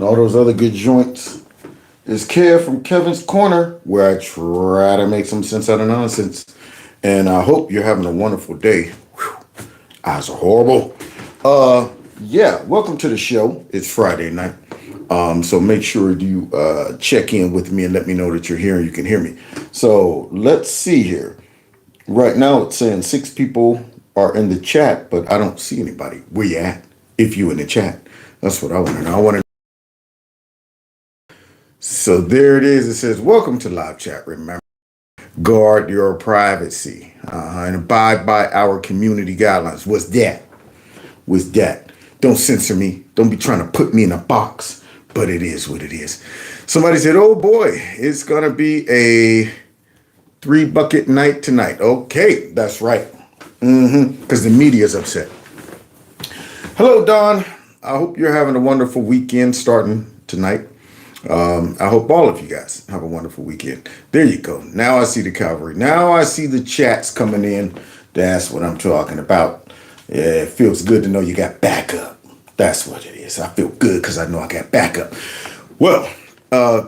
all those other good joints. It's Kev from Kevin's Corner, where I try to make some sense out of nonsense. And I hope you're having a wonderful day. Whew. Eyes are horrible. Yeah, welcome to the show. It's Friday night. So make sure you check in with me and let me know that you're here and you can hear me. So let's see here. Right now it's saying 6 people are in the chat, but I don't see anybody. Where you at? If you in the chat. That's what I want to know. I want to. So there it is. It says, welcome to live chat. Remember, guard your privacy and abide by our community guidelines. What's that? What's that? Don't censor me. Don't be trying to put me in a box, but it is what it is. Somebody said, oh boy, it's going to be a 3-bucket night tonight. Okay, that's right. Because the media is upset. Hello, Don. I hope you're having a wonderful weekend starting tonight. I hope all of you guys have a wonderful weekend. There you go. Now I see the cavalry. Now I see the chats coming in. That's what I'm talking about. Yeah, it feels good to know you got backup. That's what it is. I feel good because I know I got backup. Well,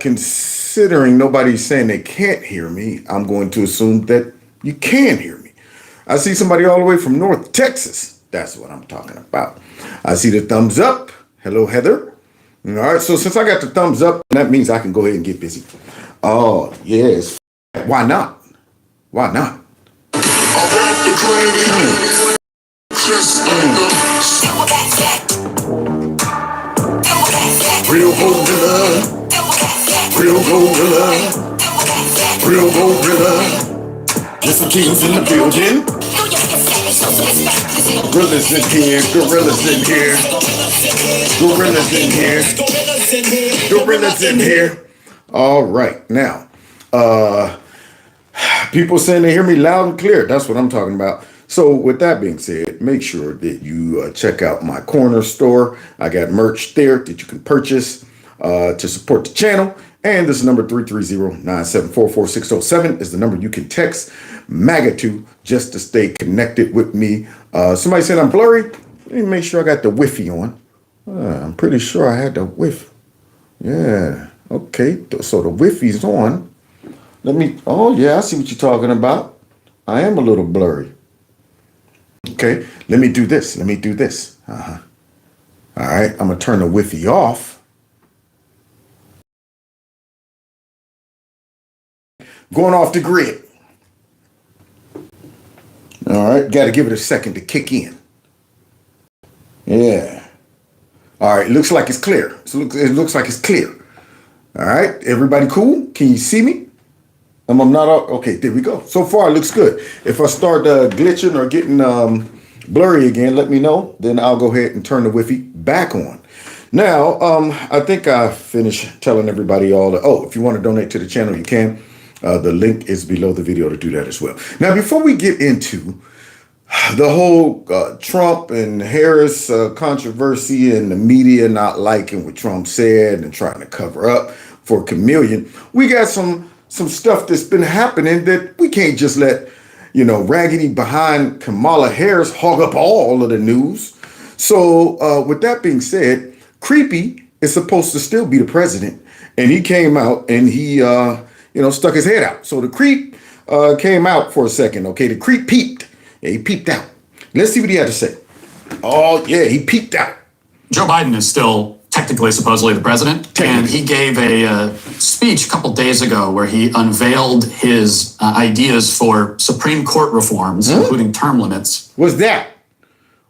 considering nobody's saying they can't hear me, I'm going to assume that you can hear me. I see somebody all the way from North Texas. That's what I'm talking about. I see the thumbs up. Hello, Heather. All right, so since I got the thumbs up, that means I can go ahead and get busy. Oh, yes. Why not? Why not? Real gorilla. Real gorilla. Real gorilla. There's some kings in the building. Gorillas in here. Gorillas in here. Gorillas in here. Gorillas in here. All right. Now, people saying they hear me loud and clear. That's what I'm talking about. So with that being said, make sure that you check out my corner store. I got merch there that you can purchase to support the channel. And this is number 330-974-4607 is the number you can text MAGA to just to stay connected with me. Somebody said I'm blurry. Let me make sure I got the Wi-Fi on. I'm pretty sure I had the Wi-Fi. Yeah. Okay. So the Wi-Fi's on. Oh yeah, I see what you're talking about. I am a little blurry. Okay. Let me do this. All right. I'm going to turn the Wi-Fi off. Going off the grid. All right. Got to give it a second to kick in. Yeah. All right. Looks like it's clear. It looks like it's clear. All right. Everybody cool? Can you see me? I'm not. Okay. There we go. So far, it looks good. If I start glitching or getting blurry again, let me know. Then I'll go ahead and turn the Wi-Fi back on. Now, I think I finished telling everybody all the. Oh, if you want to donate to the channel, you can. The link is below the video to do that as well. Now, before we get into the whole Trump and Harris controversy and the media not liking what Trump said and trying to cover up for chameleon, we got some stuff that's been happening that we can't just let, raggedy behind Kamala Harris hog up all of the news. So with that being said, Creepy is supposed to still be the president. And he came out and he, stuck his head out. So the creep came out for a second. Okay, the creep peeped. Yeah, he peeped out. Let's see what he had to say. Oh, yeah, he peeped out. Joe Biden is still technically, supposedly the president. And he gave a speech a couple days ago where he unveiled his ideas for Supreme Court reforms, including term limits. What's that?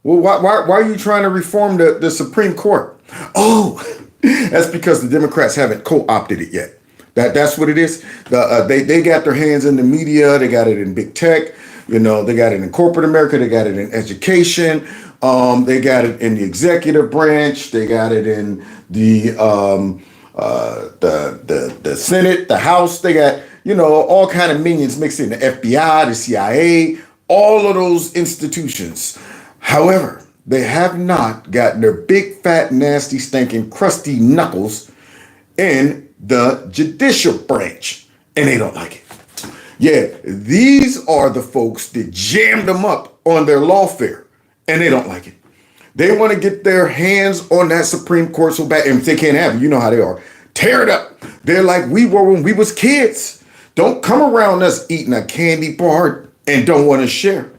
Well, why are you trying to reform the Supreme Court? Oh, that's because the Democrats haven't co-opted it yet. That's what it is. They got their hands in the media. They got it in big tech. They got it in corporate America. They got it in education. They got it in the executive branch. They got it in the Senate, the House. They got, all kind of minions mixed in, the FBI, the CIA, all of those institutions. However, they have not gotten their big, fat, nasty, stinking, crusty knuckles in the judicial branch, and they don't like it. Yeah, these are the folks that jammed them up on their lawfare, and they don't like it. They want to get their hands on that Supreme Court so bad. And if they can't have it, you know how they are. Tear it up. They're like we were when we was kids. Don't come around us eating a candy bar and don't want to share.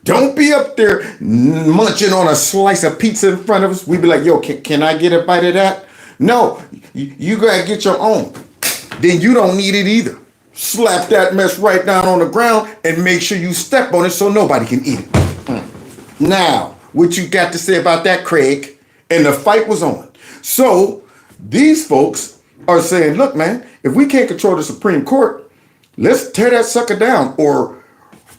Don't be up there munching on a slice of pizza in front of us. We be like, yo, can I get a bite of that? No, you gotta get your own. Then you don't need it either. Slap that mess right down on the ground and make sure you step on it so nobody can eat it. Now, what you got to say about that, Craig? And the fight was on. So these folks are saying, look, man, if we can't control the Supreme Court, let's tear that sucker down or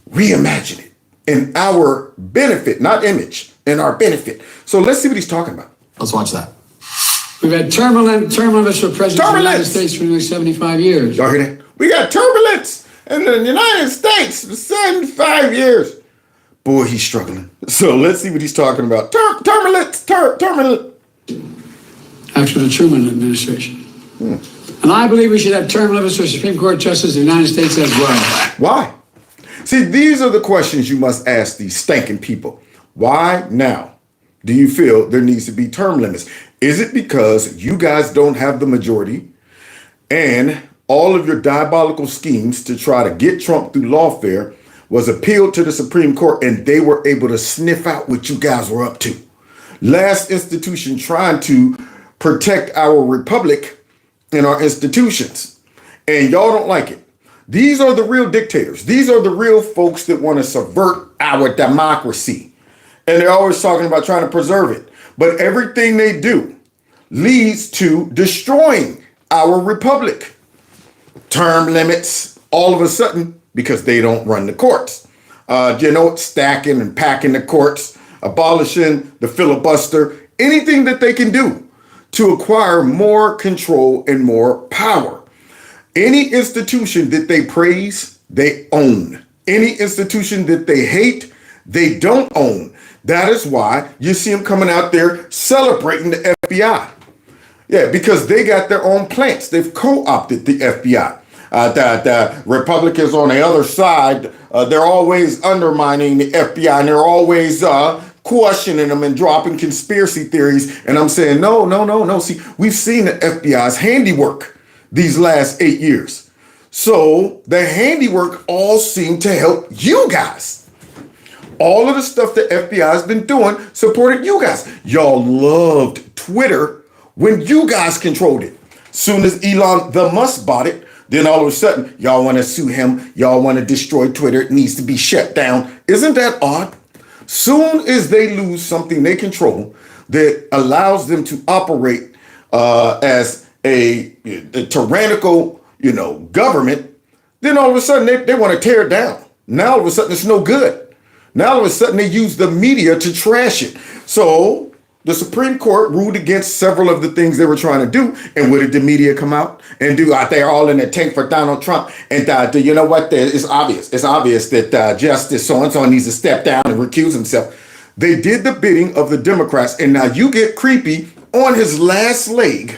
reimagine it in our benefit, not image, in our benefit. So let's see what he's talking about. Let's watch that. We've had term limits for president of the United States for nearly 75 years. Y'all hear that? We got turbulence in the United States for 75 years. Boy, he's struggling. So let's see what he's talking about. Turbulence. After the Truman administration. And I believe we should have term limits for Supreme Court justices of the United States as well. Why? See, these are the questions you must ask these stinking people. Why now do you feel there needs to be term limits? Is it because you guys don't have the majority and all of your diabolical schemes to try to get Trump through lawfare was appealed to the Supreme Court and they were able to sniff out what you guys were up to? Last institution trying to protect our republic and our institutions. And y'all don't like it. These are the real dictators. These are the real folks that want to subvert our democracy. And they're always talking about trying to preserve it. But everything they do leads to destroying our republic. Term limits, all of a sudden, because they don't run the courts. Stacking and packing the courts, abolishing the filibuster, anything that they can do to acquire more control and more power. Any institution that they praise, they own. Any institution that they hate, they don't own. That is why you see them coming out there celebrating the FBI. Yeah, because they got their own plants. They've co-opted the FBI. The Republicans on the other side, they're always undermining the FBI and they're always questioning them and dropping conspiracy theories. And I'm saying, no. See, we've seen the FBI's handiwork these last 8 years. So the handiwork all seemed to help you guys. All of the stuff the FBI has been doing supported you guys. Y'all loved Twitter when you guys controlled it. Soon as Elon the Musk bought it, then all of a sudden, y'all want to sue him. Y'all want to destroy Twitter. It needs to be shut down. Isn't that odd? Soon as they lose something they control that allows them to operate as a tyrannical, government, then all of a sudden they want to tear it down. Now all of a sudden it's no good. Now all of a sudden they use the media to trash it. So the Supreme Court ruled against several of the things they were trying to do. And what did the media come out and do? They're all in the tank for Donald Trump. And you know what? It's obvious. It's obvious that Justice so-and-so needs to step down and recuse himself. They did the bidding of the Democrats. And now you get creepy on his last leg,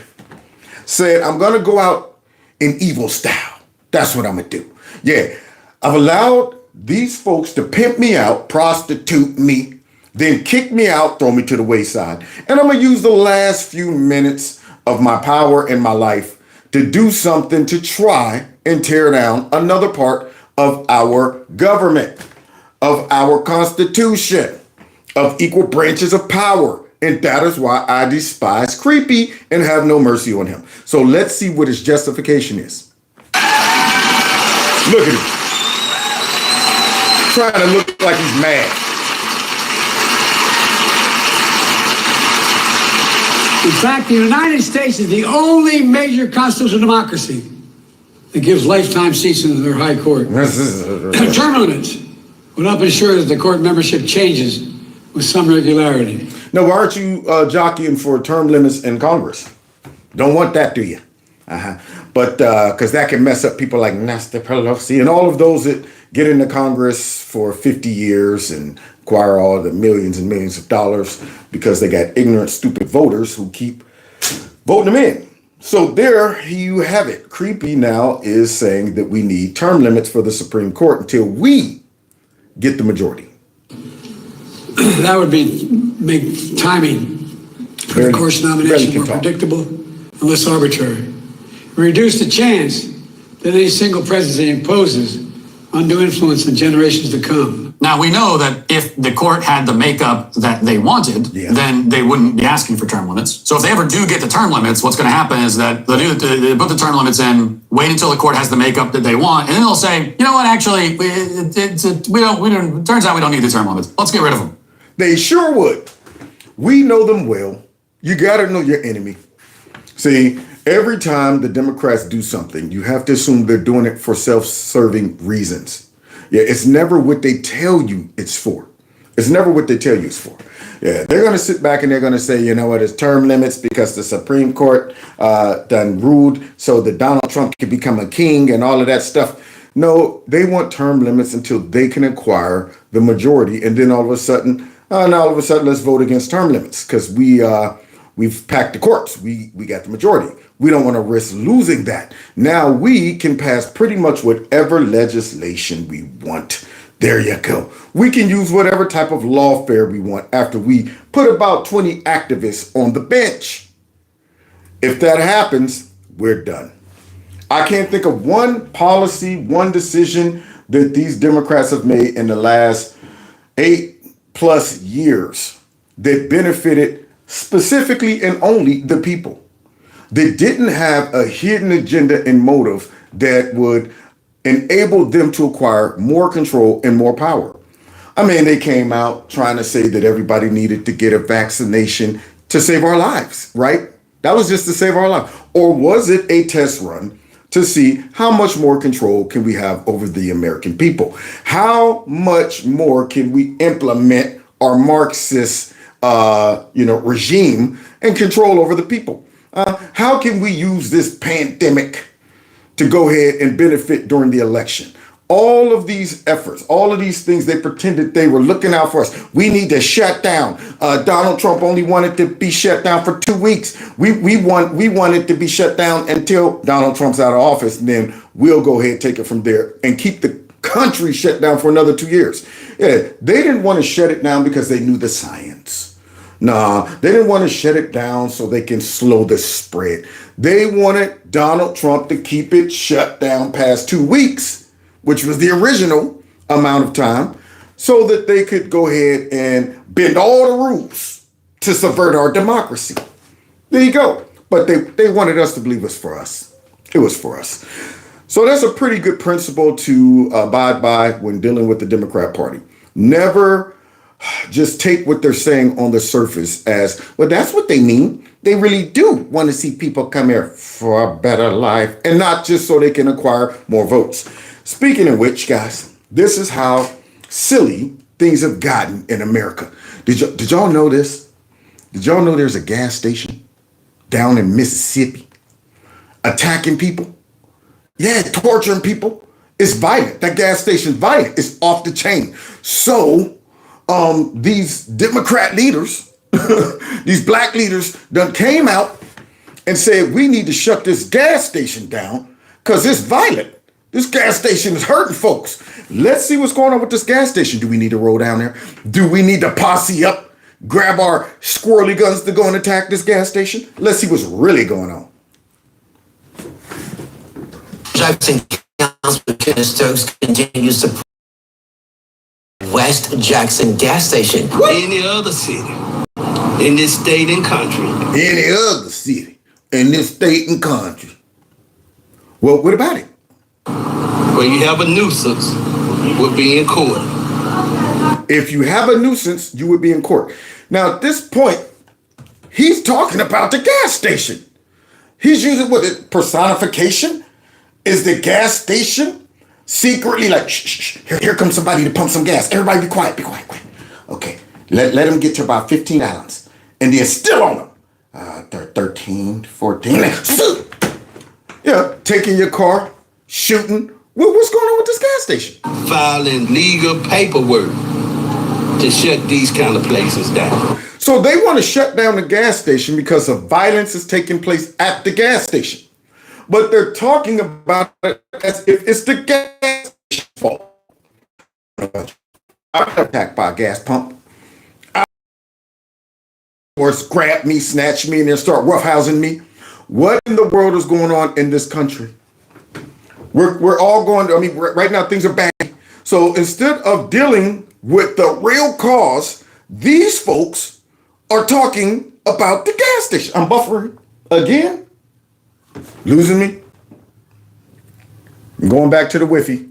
said, I'm going to go out in evil style. That's what I'm going to do. Yeah, I've allowed these folks to pimp me out, prostitute me, then kick me out, throw me to the wayside. And I'm going to use the last few minutes of my power in my life to do something to try and tear down another part of our government, of our Constitution, of equal branches of power. And that is why I despise Creepy and have no mercy on him. So let's see what his justification is. Look at him. Trying to look like he's mad. In fact, the United States is the only major constitutional democracy that gives lifetime seats in their high court. Term limits would help ensure that the court membership changes with some regularity. Now, why aren't you jockeying for term limits in Congress? Don't want that, do you? But because that can mess up people like Nancy Pelosi and all of those that get into Congress for 50 years and acquire all the millions and millions of dollars because they got ignorant, stupid voters who keep voting them in. So there you have it. Creepy now is saying that we need term limits for the Supreme Court until we get the majority. That would make timing for the course nomination more predictable and less arbitrary. Reduce the chance that any single presidency imposes undue influence in generations to come. Now, we know that if the court had the makeup that they wanted, then they wouldn't be asking for term limits. So if they ever do get the term limits, what's going to happen is that they put the term limits in, wait until the court has the makeup that they want, and then they'll say, you know what, actually, it turns out we don't need the term limits. Let's get rid of them. They sure would. We know them well. You got to know your enemy. See, every time the Democrats do something, you have to assume they're doing it for self-serving reasons. Yeah, it's never what they tell you it's for. It's never what they tell you it's for. Yeah, they're going to sit back and they're going to say, you know what, it's term limits because the Supreme Court done ruled so that Donald Trump could become a king and all of that stuff. No, they want term limits until they can acquire the majority. And then all of a sudden, let's vote against term limits because we've packed the courts. We got the majority. We don't want to risk losing that. Now we can pass pretty much whatever legislation we want. There you go. We can use whatever type of lawfare we want after we put about 20 activists on the bench. If that happens, we're done. I can't think of one policy, one decision that these Democrats have made in the last 8+ years that benefited specifically and only the people. They didn't have a hidden agenda and motive that would enable them to acquire more control and more power. I mean, they came out trying to say that everybody needed to get a vaccination to save our lives, right? That was just to save our life. Or was it a test run to see how much more control can we have over the American people? How much more can we implement our Marxist regime and control over the people? How can we use this pandemic to go ahead and benefit during the election? All of these efforts, all of these things, they pretended they were looking out for us. We need to shut down. Donald Trump only wanted to be shut down for 2 weeks. We want it to be shut down until Donald Trump's out of office, and then we'll go ahead and take it from there and keep the country shut down for another 2 years. Yeah, they didn't want to shut it down because they knew the science. Nah, they didn't want to shut it down so they can slow the spread. They wanted Donald Trump to keep it shut down past 2 weeks, which was the original amount of time, so that they could go ahead and bend all the rules to subvert our democracy. There you go. But they wanted us to believe it was for us. It was for us. So that's a pretty good principle to abide by when dealing with the Democrat Party. Never just take what they're saying on the surface as, well, that's what they mean. They really do want to see people come here for a better life and not just so they can acquire more votes. Speaking of which, guys, this is how silly things have gotten in America. Did y'all know this? Did y'all know there's a gas station down in Mississippi attacking people? Yeah, torturing people. It's violent. That gas station's violent. It's off the chain. So these Democrat leaders, these black leaders done came out and said, we need to shut this gas station down because it's violent. This gas station is hurting folks. Let's see what's going on with this gas station. Do we need to roll down there? Do we need to posse up, grab our squirrely guns to go and attack this gas station? Let's see what's really going on. Jackson Councilman Stokes continues to West Jackson gas station. Any other city in this state and country. Any other city in this state and country. Well, what about it? Where you have a nuisance, you would be in court. If you have a nuisance, you would be in court. Now, at this point, he's talking about the gas station. He's using what, personification? Is the gas station secretly like, shh, here comes somebody to pump some gas. Everybody be quiet, quiet. Okay, let them get to about 15 gallons. And they're still on them. 13, 14. Yeah, taking your car, shooting. What's going on with this gas station? Filing legal paperwork to shut these kind of places down. So they want to shut down the gas station because of violence is taking place at the gas station. But they're talking about it as if it's the gas station's fault. I got attacked by a gas pump. or grab me, snatch me, and then start roughhousing me. What in the world is going on in this country? We're all going to, I mean, right now things are bad. So instead of dealing with the real cause, these folks are talking about the gas station. I'm buffering again. Losing me. I'm going back to the Wi-Fi.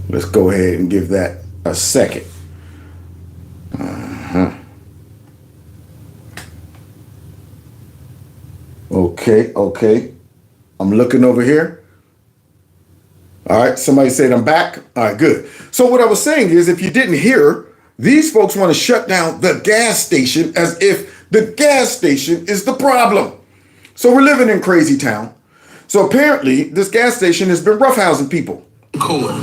Let's go ahead and give that a second. Okay. I'm looking over here. All right, somebody said I'm back. All right, good. So what I was saying is, if you didn't hear, these folks want to shut down the gas station as if the gas station is the problem. So we're living in crazy town. So apparently this gas station has been roughhousing people. Court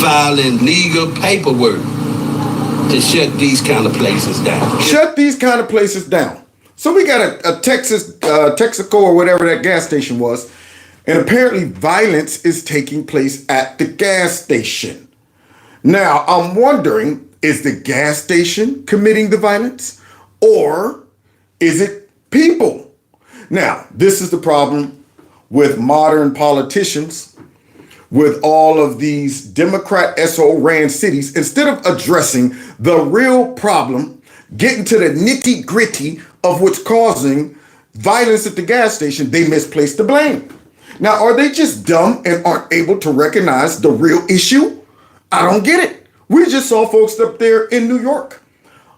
filing legal paperwork to shut these kind of places down. Shut these kind of places down. So we got a Texaco or whatever that gas station was, and apparently violence is taking place at the gas station. Now, I'm wondering, is the gas station committing the violence, or is it people? Now, this is the problem with modern politicians, with all of these Democrat SO-ran cities. Instead of addressing the real problem, getting to the nitty gritty of what's causing violence at the gas station, they misplace the blame. Now, are they just dumb and aren't able to recognize the real issue? I don't get it. We just saw folks up there in New York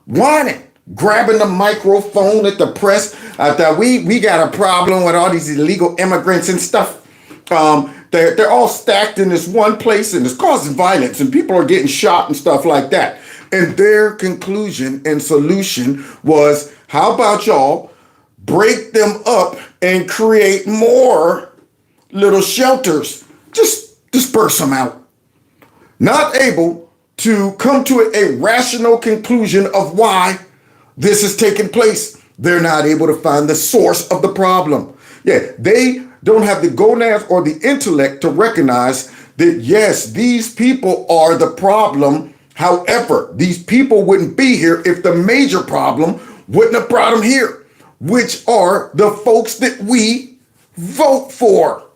whining, grabbing the microphone at the press. I thought we got a problem with all these illegal immigrants and stuff. They're all stacked in this one place and it's causing violence and people are getting shot and stuff like that. And their conclusion and solution was, how about y'all break them up and create more little shelters? Just disperse them out. Not able to come to a rational conclusion of why this is taking place. They're not able to find the source of the problem. Yeah, they don't have the gonads or the intellect to recognize that, yes, these people are the problem. However, these people wouldn't be here if the major problem wouldn't have brought them here, which are the folks that we vote for.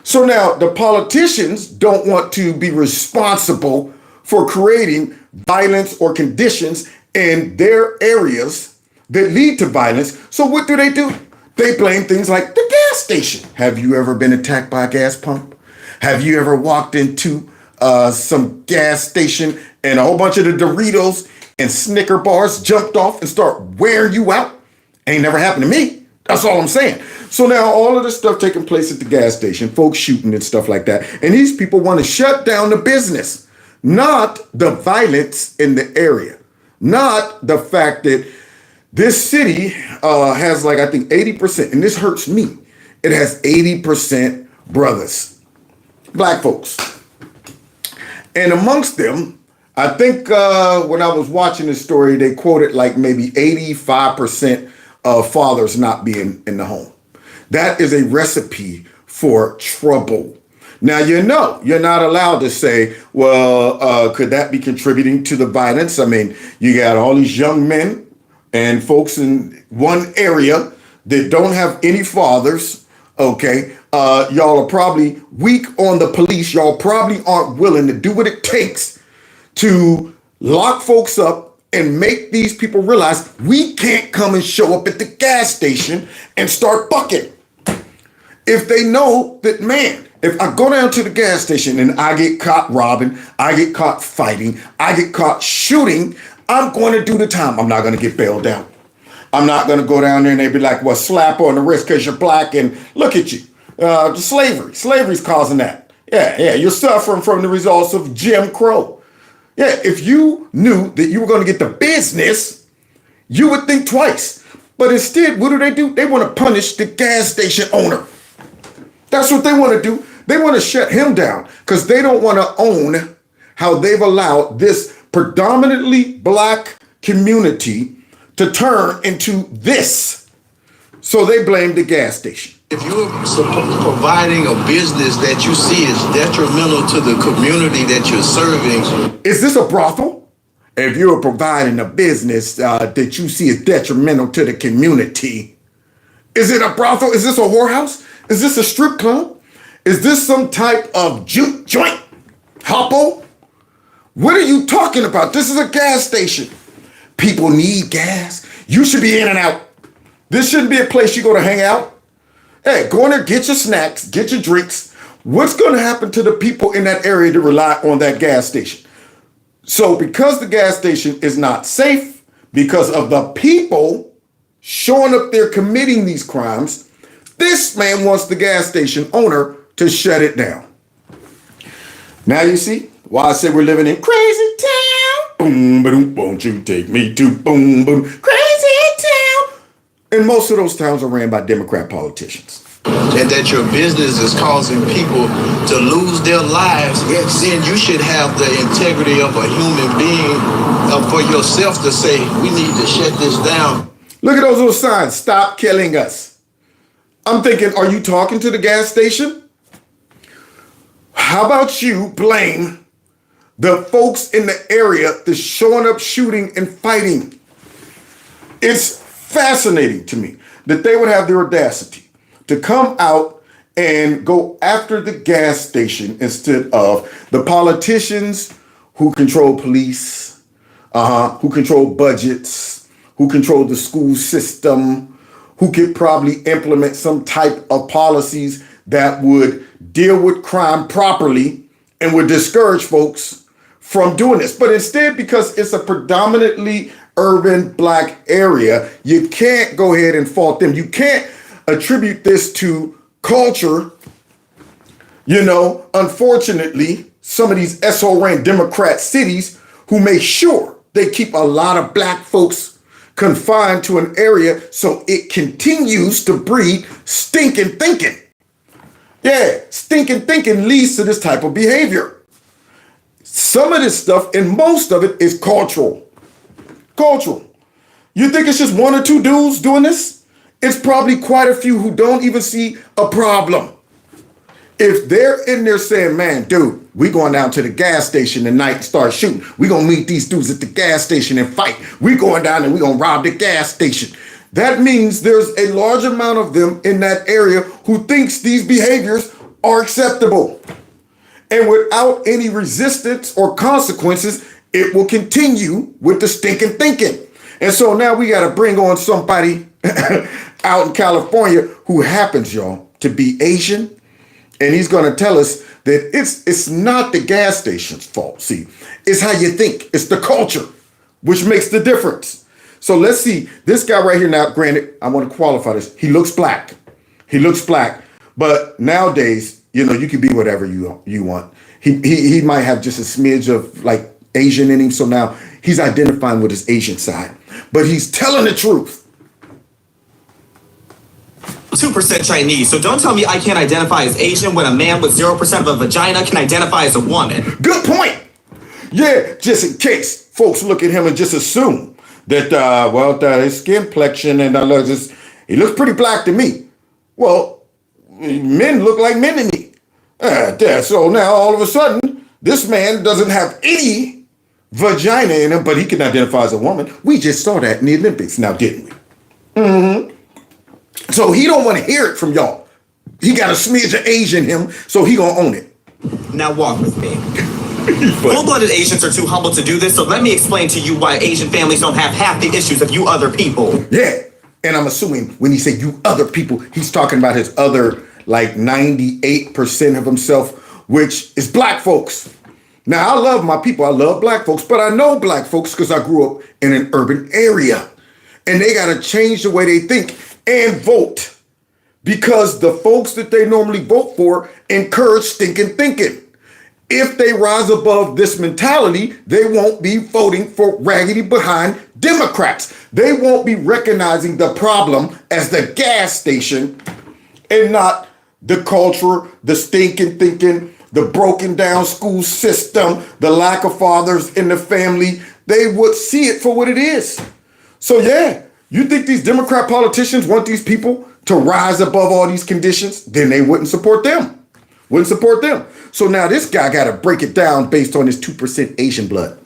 So now the politicians don't want to be responsible for creating violence or conditions in their areas that lead to violence. So what do? They blame things like the gas station. Have you ever been attacked by a gas pump? Have you ever walked into some gas station and a whole bunch of the Doritos and Snicker bars jumped off and start wearing you out? Ain't never happened to me. That's all I'm saying. So now all of this stuff taking place at the gas station, folks shooting and stuff like that. And these people want to shut down the business, not the violence in the area, not the fact that this city has, like, I think 80%, and this hurts me. It has 80% brothers, black folks. And amongst them, I think when I was watching this story, they quoted like maybe 85% of fathers not being in the home. That is a recipe for trouble. Now, you're not allowed to say, well, could that be contributing to the violence? I mean, you got all these young men and folks in one area that don't have any fathers, okay? Y'all are probably weak on the police. Y'all probably aren't willing to do what it takes to lock folks up and make these people realize we can't come and show up at the gas station and start bucking. If they know that, man, if I go down to the gas station and I get caught robbing, I get caught fighting, I get caught shooting, I'm going to do the time. I'm not going to get bailed out. I'm not going to go down there and they be like, well, slap on the wrist because you're black and look at you. Slavery's causing that. Yeah, you're suffering from the results of Jim Crow. Yeah, if you knew that you were going to get the business, you would think twice. But instead, what do? They want to punish the gas station owner. That's what they want to do. They want to shut him down because they don't want to own how they've allowed this predominantly black community to turn into this. So they blame the gas station. If you're providing a business that you see is detrimental to the community that you're serving. Is this a brothel? If you're providing a business that you see is detrimental to the community, is it a brothel? Is this a whorehouse? Is this a strip club? Is this some type of juke joint? Hoppo? What are you talking about? This is a gas station. People need gas. You should be in and out. This shouldn't be a place you go to hang out. Hey, go in there, get your snacks, get your drinks. What's going to happen to the people in that area that rely on that gas station? So because the gas station is not safe, because of the people showing up there committing these crimes, this man wants the gas station owner to shut it down. Now you see why I say we're living in crazy town. Boom, boom, won't you take me to boom, boom, crazy town. And most of those towns are ran by Democrat politicians. And that your business is causing people to lose their lives, then you should have the integrity of a human being for yourself to say, we need to shut this down. Look at those little signs, stop killing us. I'm thinking, are you talking to the gas station? How about you blame the folks in the area that's showing up shooting and fighting? It's fascinating to me that they would have the audacity to come out and go after the gas station instead of the politicians who control police, who control budgets, who control the school system, who could probably implement some type of policies that would deal with crime properly and would discourage folks from doing this. But instead, because it's a predominantly urban black area, you can't go ahead and fault them. You can't attribute this to culture. You know, unfortunately, some of these SO-ran Democrat cities who make sure they keep a lot of black folks confined to an area so it continues to breed stinking thinking. Yeah, stinking thinking leads to this type of behavior. Some of this stuff, and most of it, is cultural. Cultural. You think it's just one or two dudes doing this? It's probably quite a few who don't even see a problem. If they're in there saying, man, dude, we going down to the gas station tonight and start shooting. We gonna meet these dudes at the gas station and fight. We going down and we gonna rob the gas station. That means there's a large amount of them in that area who thinks these behaviors are acceptable. And without any resistance or consequences, it will continue with the stinking thinking. And so now we got to bring on somebody out in California who happens, y'all, to be Asian. And he's going to tell us that it's not the gas station's fault. See, it's how you think. It's the culture, which makes the difference. So let's see. This guy right here now, granted, I want to qualify this. He looks black. He looks black. But nowadays, you know, you can be whatever you want. He might have just a smidge of like Asian in him. So now he's identifying with his Asian side. But he's telling the truth. 2% Chinese, so don't tell me I can't identify as Asian when a man with 0% of a vagina can identify as a woman. Good point. Yeah, just in case folks look at him and just assume that, his skin complexion and he looks pretty black to me. Well, men look like men to me. So now all of a sudden, this man doesn't have any vagina in him, but he can identify as a woman. We just saw that in the Olympics now, didn't we? Mm-hmm. So he don't want to hear it from y'all. He got a smidge of Asian in him, so he gonna own it. Now walk with me. Full-blooded Asians are too humble to do this, so let me explain to you why Asian families don't have half the issues of you other people. Yeah, and I'm assuming when he say you other people, he's talking about his other, like 98% of himself, which is black folks. Now, I love my people. I love black folks, but I know black folks because I grew up in an urban area. And they got to change the way they think and vote because the folks that they normally vote for encourage stinking thinking. If they rise above this mentality, they won't be voting for raggedy behind Democrats. They won't be recognizing the problem as the gas station and not the culture, the stinking thinking, the broken down school system, the lack of fathers in the family. They would see it for what it is. So yeah, you think these Democrat politicians want these people to rise above all these conditions, then they wouldn't support them. Wouldn't support them. So now this guy got to break it down based on his 2% Asian blood.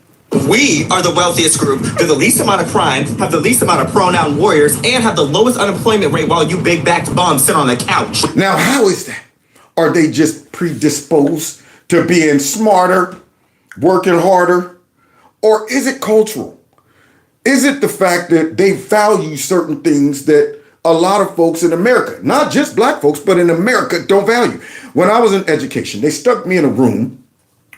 We are the wealthiest group, do the least amount of crime, have the least amount of pronoun warriors, and have the lowest unemployment rate while you big-backed bums sit on the couch. Now, how is that? Are they just predisposed to being smarter, working harder? Or is it cultural? Is it the fact that they value certain things that a lot of folks in America, not just black folks, but in America, don't value? When I was in education, they stuck me in a room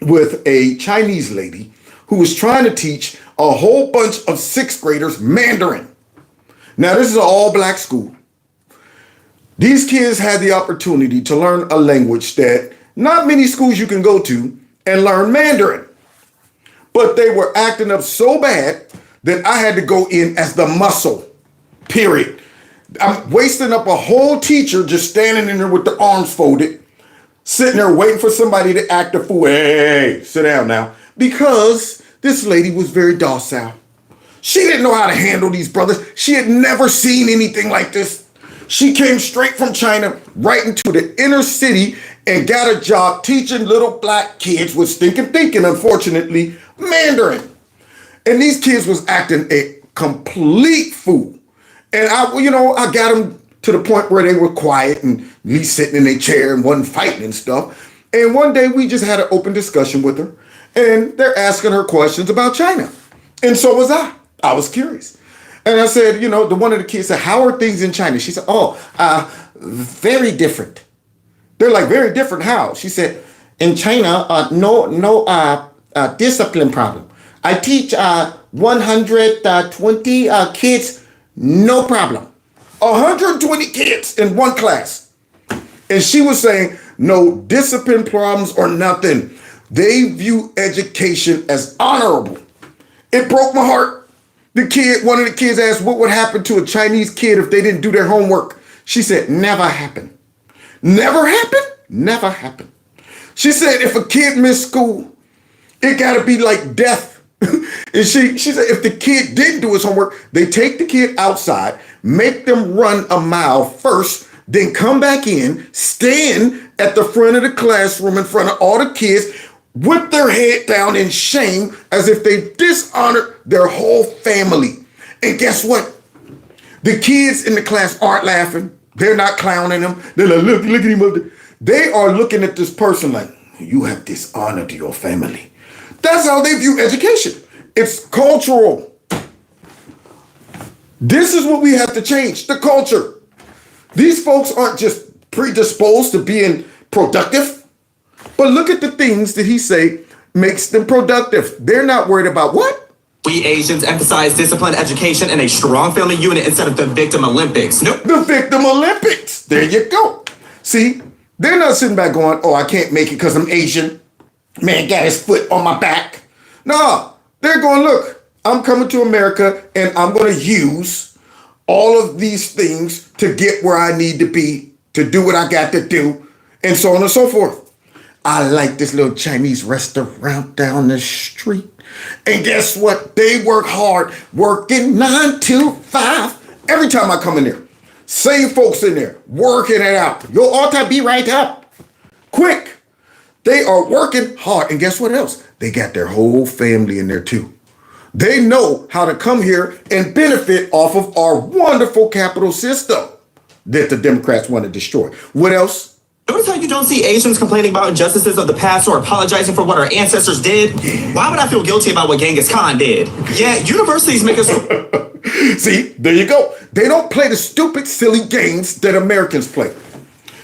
with a Chinese lady who was trying to teach a whole bunch of sixth graders Mandarin. Now, this is an all-black school. These kids had the opportunity to learn a language that not many schools you can go to and learn Mandarin. But they were acting up so bad that I had to go in as the muscle, period. I'm wasting up a whole teacher just standing in there with the arms folded, sitting there waiting for somebody to act a fool. Hey, sit down now. Because this lady was very docile. She didn't know how to handle these brothers. She had never seen anything like this. She came straight from China right into the inner city and got a job teaching little black kids with stinking thinking, unfortunately, Mandarin. And these kids was acting a complete fool. And I got them to the point where they were quiet and at least sitting in their chair and wasn't fighting and stuff. And one day we just had an open discussion with her. And they're asking her questions about China. And so was I. I was curious. And I said, one of the kids said, how are things in China? She said, very different. They're like, very different how? She said, in China, no discipline problem. I teach 120 kids, no problem. 120 kids in one class. And she was saying, no discipline problems or nothing. They view education as honorable. It broke my heart. One of the kids asked what would happen to a Chinese kid if they didn't do their homework. She said, never happened. Never happened? Never happened. She said, if a kid missed school, it got to be like death. And she said, if the kid didn't do his homework, they take the kid outside, make them run a mile first, then come back in, stand at the front of the classroom in front of all the kids, with their head down in shame as if they dishonored their whole family. And guess what? The kids in the class aren't laughing. They're not clowning them. They're like, look at him. They are looking at this person like, you have dishonored your family. That's how they view education. It's cultural. This is what we have to change, the culture. These folks aren't just predisposed to being productive. But look at the things that he say makes them productive. They're not worried about what? We Asians emphasize discipline, education, and a strong family unit instead of the victim Olympics. Nope. The victim Olympics. There you go. See, they're not sitting back going, oh, I can't make it because I'm Asian. Man got his foot on my back. No, they're going, look, I'm coming to America and I'm going to use all of these things to get where I need to be, to do what I got to do, and so on and so forth. I like this little Chinese restaurant down the street. And guess what? They work hard, working 9 to 5. Every time I come in there, same folks in there, working it out. You ought to be right up. Quick. They are working hard. And guess what else? They got their whole family in there too. They know how to come here and benefit off of our wonderful capital system that the Democrats want to destroy. What else? Notice how you don't see Asians complaining about injustices of the past or apologizing for what our ancestors did? Why would I feel guilty about what Genghis Khan did? Yeah, universities make us... See, there you go. They don't play the stupid, silly games that Americans play,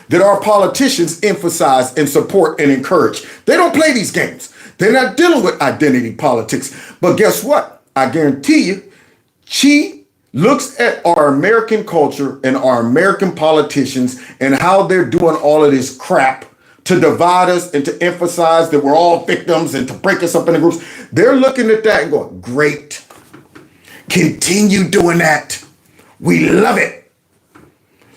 that our politicians emphasize and support and encourage. They don't play these games. They're not dealing with identity politics. But guess what? I guarantee you, she looks at our American culture and our American politicians and how they're doing all of this crap to divide us and to emphasize that we're all victims and to break us up into groups. They're looking at that and going, great. Continue doing that. We love it.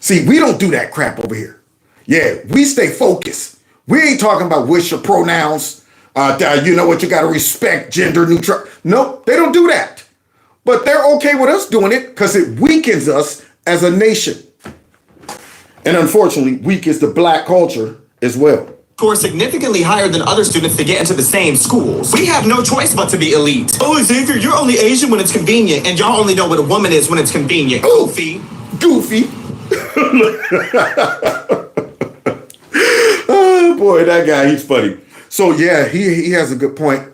See, we don't do that crap over here. Yeah, we stay focused. We ain't talking about wish or pronouns. You know what, you got to respect gender neutral. Nope, they don't do that. But they're okay with us doing it because it weakens us as a nation. And unfortunately, weak is the black culture as well. Score significantly higher than other students to get into the same schools. We have no choice but to be elite. Oh, Xavier, you're only Asian when it's convenient, and y'all only know what a woman is when it's convenient. Goofy. Goofy. Oh boy, that guy, he's funny. So yeah, he has a good point.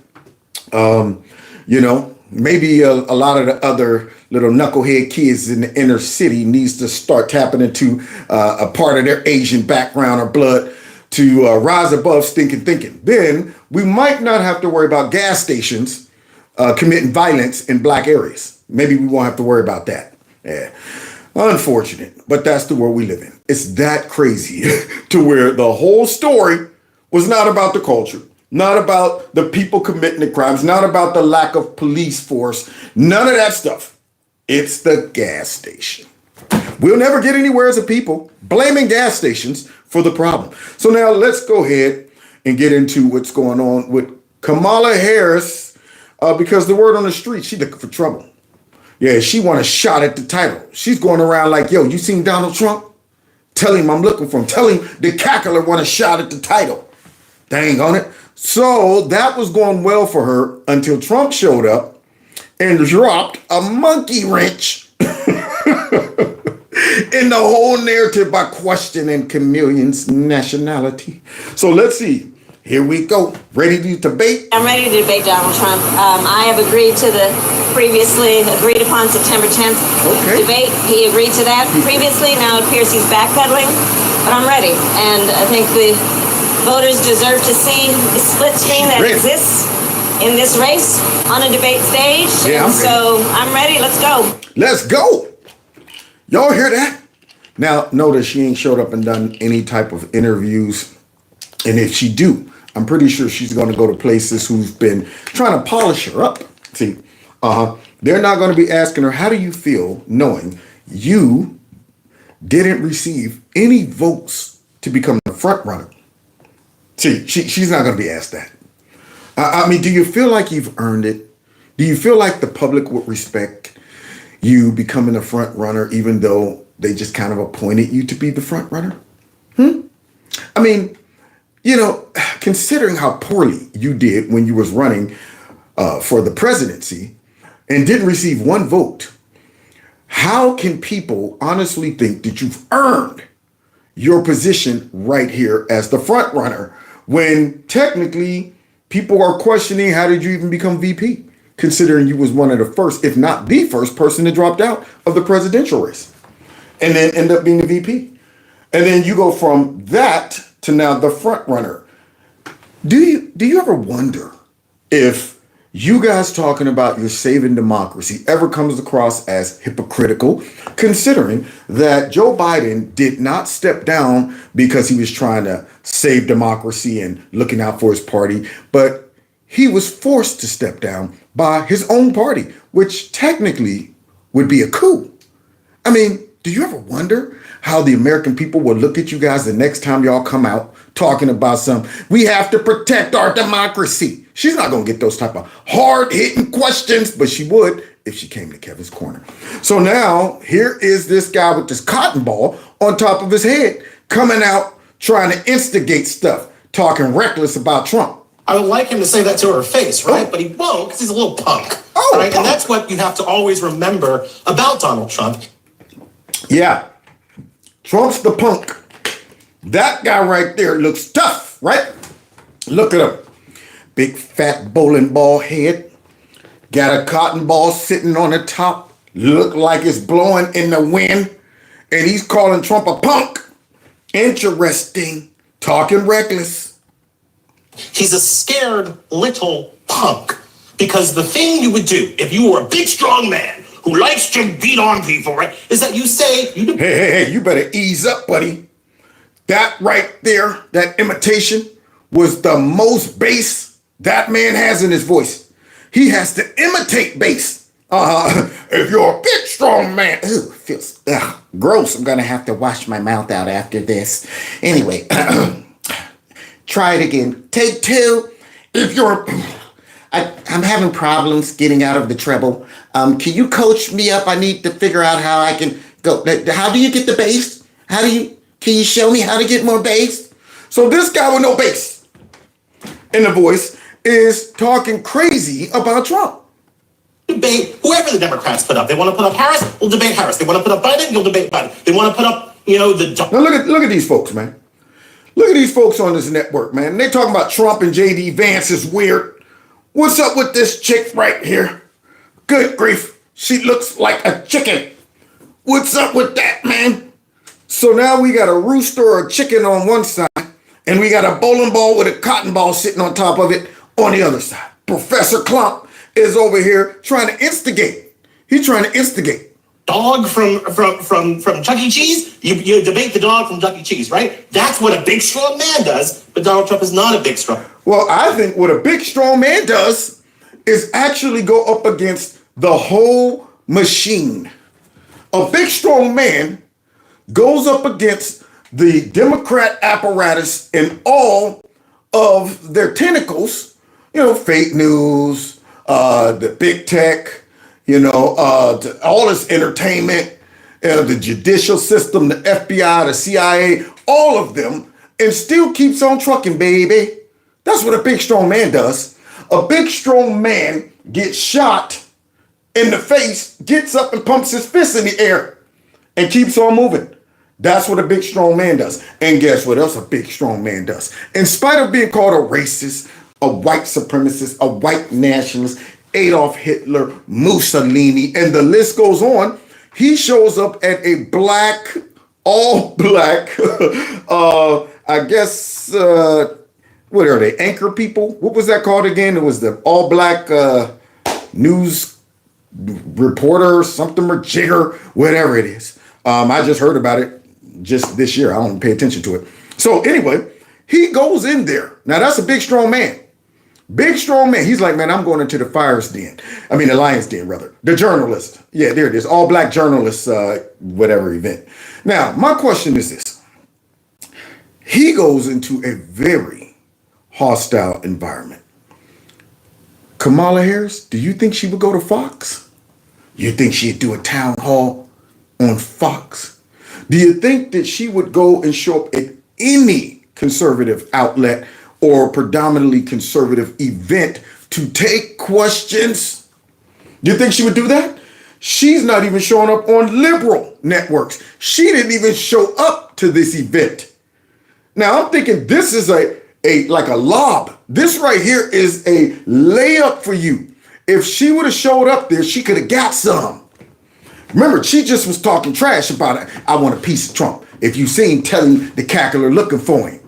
You know, maybe a lot of the other little knucklehead kids in the inner city needs to start tapping into a part of their Asian background or blood to rise above stinking thinking. Then we might not have to worry about gas stations committing violence in black areas. Maybe we won't have to worry about that. Yeah. Unfortunate, but that's the world we live in. It's that crazy to where the whole story was not about the culture, not about the people committing the crimes, not about the lack of police force, none of that stuff. It's the gas station. We'll never get anywhere as a people blaming gas stations for the problem. So now let's go ahead and get into what's going on with Kamala Harris, because the word on the street, she's looking for trouble. Yeah, she want a shot at the title. She's going around like, yo, you seen Donald Trump? Tell him I'm looking for him. Tell him the cackler want a shot at the title. Dang on it. So that was going well for her until Trump showed up and dropped a monkey wrench in the whole narrative by questioning Chameleon's nationality. So let's see. Here we go. Ready to debate? I'm ready to debate Donald Trump. I have agreed to the previously agreed upon September 10th debate. He agreed to that previously. Now it appears he's backpedaling, but I'm ready. And I think the voters deserve to see the split screen that exists in this race on a debate stage. Yeah, so I'm ready. Let's go. Let's go. Y'all hear that? Now, notice she ain't showed up and done any type of interviews. And if she do, I'm pretty sure she's going to go to places who's been trying to polish her up. See, they're not going to be asking her, how do you feel knowing you didn't receive any votes to become the front runner? See, she's not going to be asked that. I mean, do you feel like you've earned it? Do you feel like the public would respect you becoming the front runner, even though they just kind of appointed you to be the front runner? I mean, you know, considering how poorly you did when you was running for the presidency and didn't receive one vote, how can people honestly think that you've earned your position right here as the front runner when technically people are questioning how did you even become VP, considering you was one of the first, if not the first person that dropped out of the presidential race and then end up being the VP. And then you go from that to now the front runner. Do you ever wonder if you guys talking about your saving democracy ever comes across as hypocritical, considering that Joe Biden did not step down because he was trying to save democracy and looking out for his party, but he was forced to step down by his own party, which technically would be a coup. I mean, do you ever wonder how the American people will look at you guys the next time y'all come out talking about we have to protect our democracy? She's not going to get those type of hard-hitting questions, but she would if she came to Kevin's corner. So now here is this guy with this cotton ball on top of his head coming out trying to instigate stuff, talking reckless about Trump. I would like him to say that to her face, right? But he won't because he's a little punk. Right? And that's what you have to always remember about Donald Trump. Yeah. Trump's the punk. That guy right there looks tough, right? Look at him. Big fat bowling ball head. Got a cotton ball sitting on the top. Look like it's blowing in the wind. And he's calling Trump a punk. Interesting. Talking reckless. He's a scared little punk. Because the thing you would do if you were a big, strong man who likes to beat on people, right, is that you say... Hey, you better ease up, buddy. That right there, that imitation, was the most bass that man has in his voice. He has to imitate bass. If you're a big, strong man... Ooh, feels gross. I'm going to have to wash my mouth out after this. Anyway, try it again. Take two. If you're... I'm having problems getting out of the treble. Can you coach me up? I need to figure out how I can go. How do you get the bass? How do you... Can you show me how to get more bass? So this guy with no bass in the voice is talking crazy about Trump. Debate whoever the Democrats put up. They want to put up Harris, we'll debate Harris. They want to put up Biden, you'll debate Biden. They want to put up, Now look at these folks, man. Look at these folks on this network, man. They talking about Trump and JD Vance is weird. What's up with this chick right here? Good grief. She looks like a chicken. What's up with that, man? So now we got a rooster or a chicken on one side, and we got a bowling ball with a cotton ball sitting on top of it on the other side. Professor Klump is over here trying to instigate. He's trying to instigate. Dog from Chuck E. Cheese, you debate the dog from Chuck E. Cheese, right? That's what a big, strong man does, but Donald Trump is not a big, strong. Well, I think what a big, strong man does is actually go up against the whole machine. A big, strong man goes up against the Democrat apparatus and all of their tentacles, fake news, the big tech, all this entertainment, the judicial system, the FBI, the CIA, all of them, and still keeps on trucking, baby. That's what a big, strong man does. A big, strong man gets shot in the face, gets up and pumps his fist in the air and keeps on moving. That's what a big, strong man does. And guess what else a big, strong man does? In spite of being called a racist, a white supremacist, a white nationalist, Adolf Hitler, Mussolini, and the list goes on, he shows up at a all black, what are they, anchor people? What was that called again? It was the all black news reporter, something or jigger, whatever it is. I just heard about it just this year. I don't pay attention to it. So anyway, he goes in there. Now that's a big, strong man. Big, strong man. He's like, man, I'm going into the the lion's den, rather. The journalist. Yeah, there it is. All black journalists, whatever event. Now, my question is this. He goes into a very hostile environment. Kamala Harris, do you think she would go to Fox? You think she'd do a town hall on Fox? Do you think that she would go and show up at any conservative outlet or predominantly conservative event to take questions? Do you think she would do that? She's not even showing up on liberal networks. She didn't even show up to this event. Now I'm thinking this is like a lob. This right here is a layup for you. If she would have showed up there, she could have got some. Remember, she just was talking trash about it. I want a piece of Trump. If you seen telling the cackler looking for him.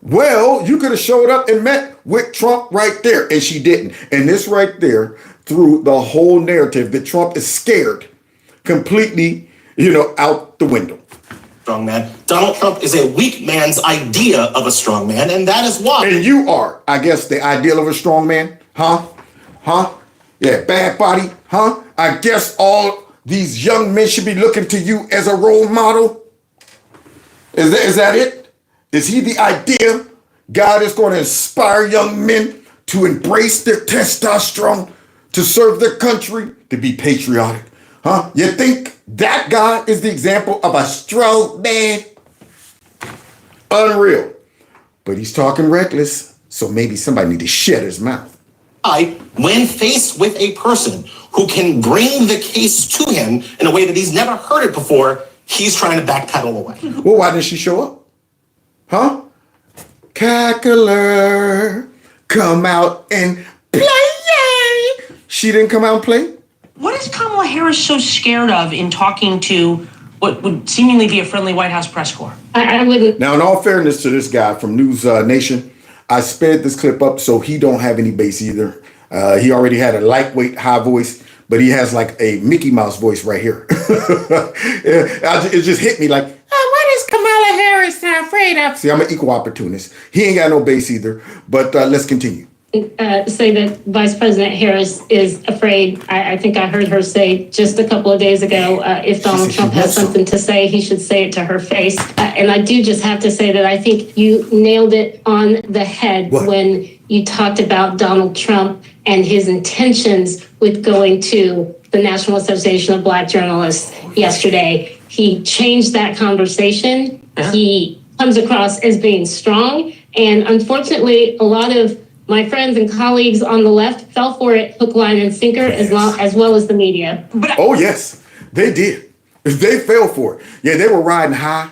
Well, you could have showed up and met with Trump right there, and she didn't. And this right there threw the whole narrative that Trump is scared completely, out the window. Strong man. Donald Trump is a weak man's idea of a strong man, and that is why. And you are, I guess, the ideal of a strong man, huh? Yeah, bad body, huh? I guess all these young men should be looking to you as a role model. Is that it? Is he the idea God is going to inspire young men to embrace their testosterone, to serve their country, to be patriotic? Huh? You think that guy is the example of a strong man? Unreal. But he's talking reckless, so maybe somebody need to shut his mouth. When faced with a person who can bring the case to him in a way that he's never heard it before, he's trying to backpedal away. Well, why didn't she show up? Huh? Cackler, come out and play. She didn't come out and play? What is Kamala Harris so scared of in talking to what would seemingly be a friendly White House press corps? I wouldn't. Now, in all fairness to this guy from News Nation, I sped this clip up so he don't have any bass either. He already had a lightweight, high voice, but he has like a Mickey Mouse voice right here. It just hit me like, what is Kamala Harris afraid of? See, I'm an equal opportunist. He ain't got no bass either, but let's continue. Say that Vice President Harris is afraid. I think I heard her say just a couple of days ago, if Donald Trump has something to say, he should say it to her face. And I do just have to say that I think you nailed it on the head when you talked about Donald Trump and his intentions with going to the National Association of Black Journalists yesterday. He changed that conversation he comes across as being strong. And unfortunately, a lot of my friends and colleagues on the left fell for it hook, line, and sinker, as well as the media. Oh, yes, they did. They fell for it. Yeah, they were riding high,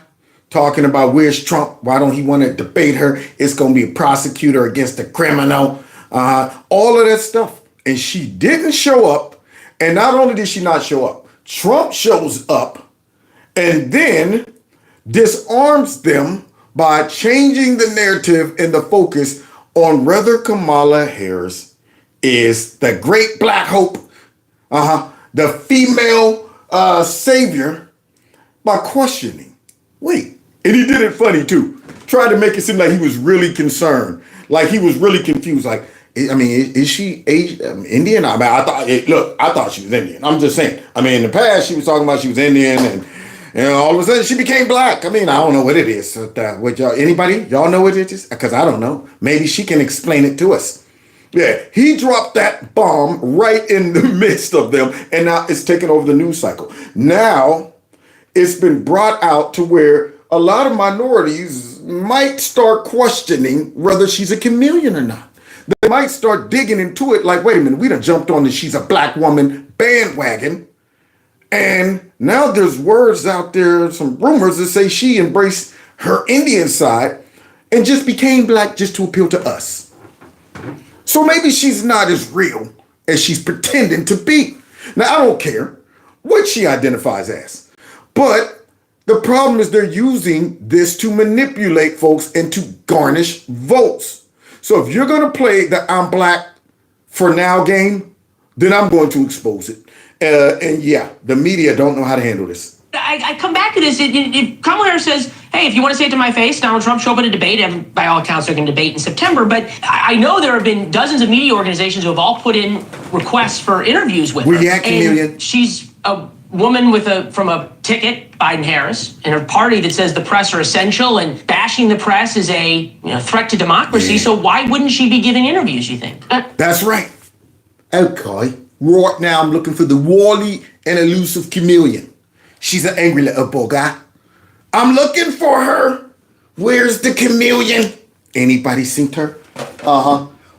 talking about where's Trump? Why don't he want to debate her? It's going to be a prosecutor against a criminal. All of that stuff. And she didn't show up. And not only did she not show up, Trump shows up and then disarms them by changing the narrative and the focus on whether Kamala Harris is the great black hope, the female savior, by questioning. Wait, and he did it funny too. Tried to make it seem like he was really concerned, like he was really confused. Like, I mean, is she Asian, Indian? I mean, I thought she was Indian. I'm just saying. I mean, in the past, she was talking about she was Indian, and all of a sudden she became black. I mean, I don't know what it is. What y'all? Anybody? Y'all know what it is? Because I don't know. Maybe she can explain it to us. Yeah, he dropped that bomb right in the midst of them, and now it's taken over the news cycle. Now it's been brought out to where a lot of minorities might start questioning whether she's a chameleon or not. They might start digging into it like, wait a minute, we done jumped on the she's a black woman bandwagon. And now there's words out there, some rumors that say she embraced her Indian side and just became black just to appeal to us. So maybe she's not as real as she's pretending to be. Now, I don't care what she identifies as, but the problem is they're using this to manipulate folks and to garnish votes. So if you're going to play the I'm black for now game, then I'm going to expose it. And yeah, the media don't know how to handle this. I come back to this. Kamala Harris says, hey, if you want to say it to my face, Donald Trump, show up at a debate. And by all accounts, they're going to debate in September. But I know there have been dozens of media organizations who have all put in requests for interviews with her. And she's a woman from a ticket, Biden-Harris, and her party that says the press are essential, and bashing the press is a threat to democracy. Yeah. So why wouldn't she be giving interviews, you think? That's right. Okay. Right now, I'm looking for the wily and elusive chameleon. She's an angry little bugger. I'm looking for her. Where's the chameleon? Anybody seen her?